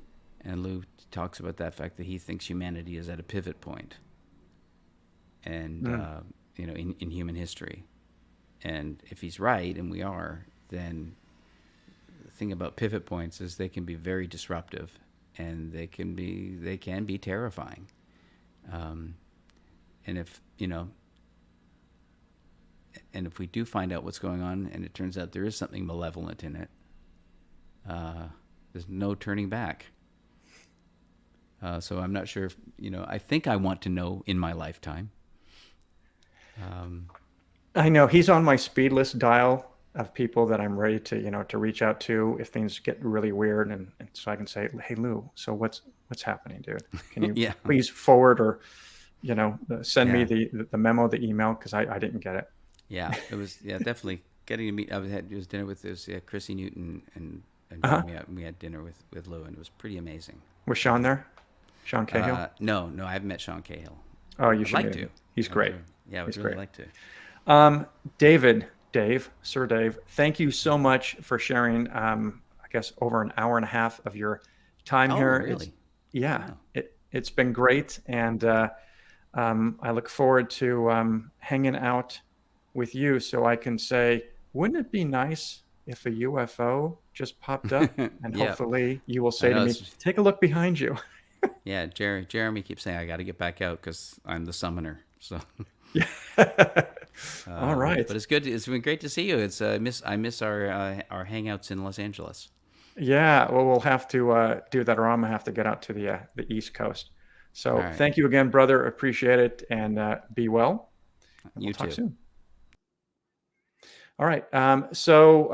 and Lou talks about that fact that he thinks humanity is at a pivot point, and Mm. you know, in human history, and if he's right, and we are, then the thing about pivot points is they can be very disruptive, and they can be terrifying, and if you know. And if we do find out what's going on, and it turns out there is something malevolent in it, there's no turning back. So I'm not sure if, you know, I think I want to know in my lifetime. I know he's on my speed list dial of people that I'm ready to, to reach out to if things get really weird, and so I can say, "Hey Lou, so what's happening, dude? Can you Yeah. please forward or, send me Yeah. the memo, the email, because I didn't get it." Yeah, it was definitely getting to meet. It was dinner with Chrissy Newton and Uh-huh. Jeremy. We had dinner with Lou, and it was pretty amazing. Was Sean there? Sean Cahill? No, I haven't met Sean Cahill. Oh, you I'd should like meet to. him. He's great. Yeah, I would He's really great. like to. Sir Dave, thank you so much for sharing, I guess, over an hour and a half of your time Oh, here. really? Yeah, Oh. it's been great. And I look forward to hanging out with you so I can say, wouldn't it be nice if a UFO just popped up? And Yeah, hopefully you will I say to know. me, take a look behind you. Yeah, Jeremy keeps saying I got to get back out because I'm the summoner. So, Yeah. All right. but it's good. It's been great to see you. It's I miss our hangouts in Los Angeles. Yeah, well, we'll have to do that, or I'm gonna have to get out to the East Coast. All So right, thank you again, brother. Appreciate it, and be well. And we'll you talk too. soon. All right. So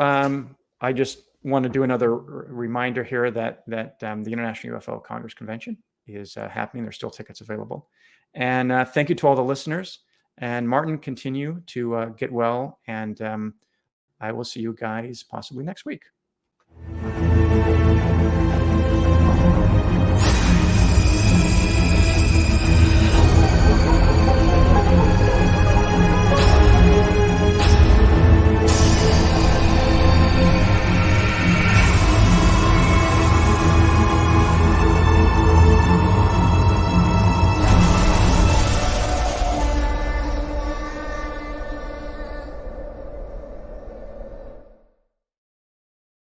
I just want to do another reminder here that the International UFO Congress Convention is happening. There's still tickets available, and thank you to all the listeners. And Martin, continue to get well, and I will see you guys possibly next week.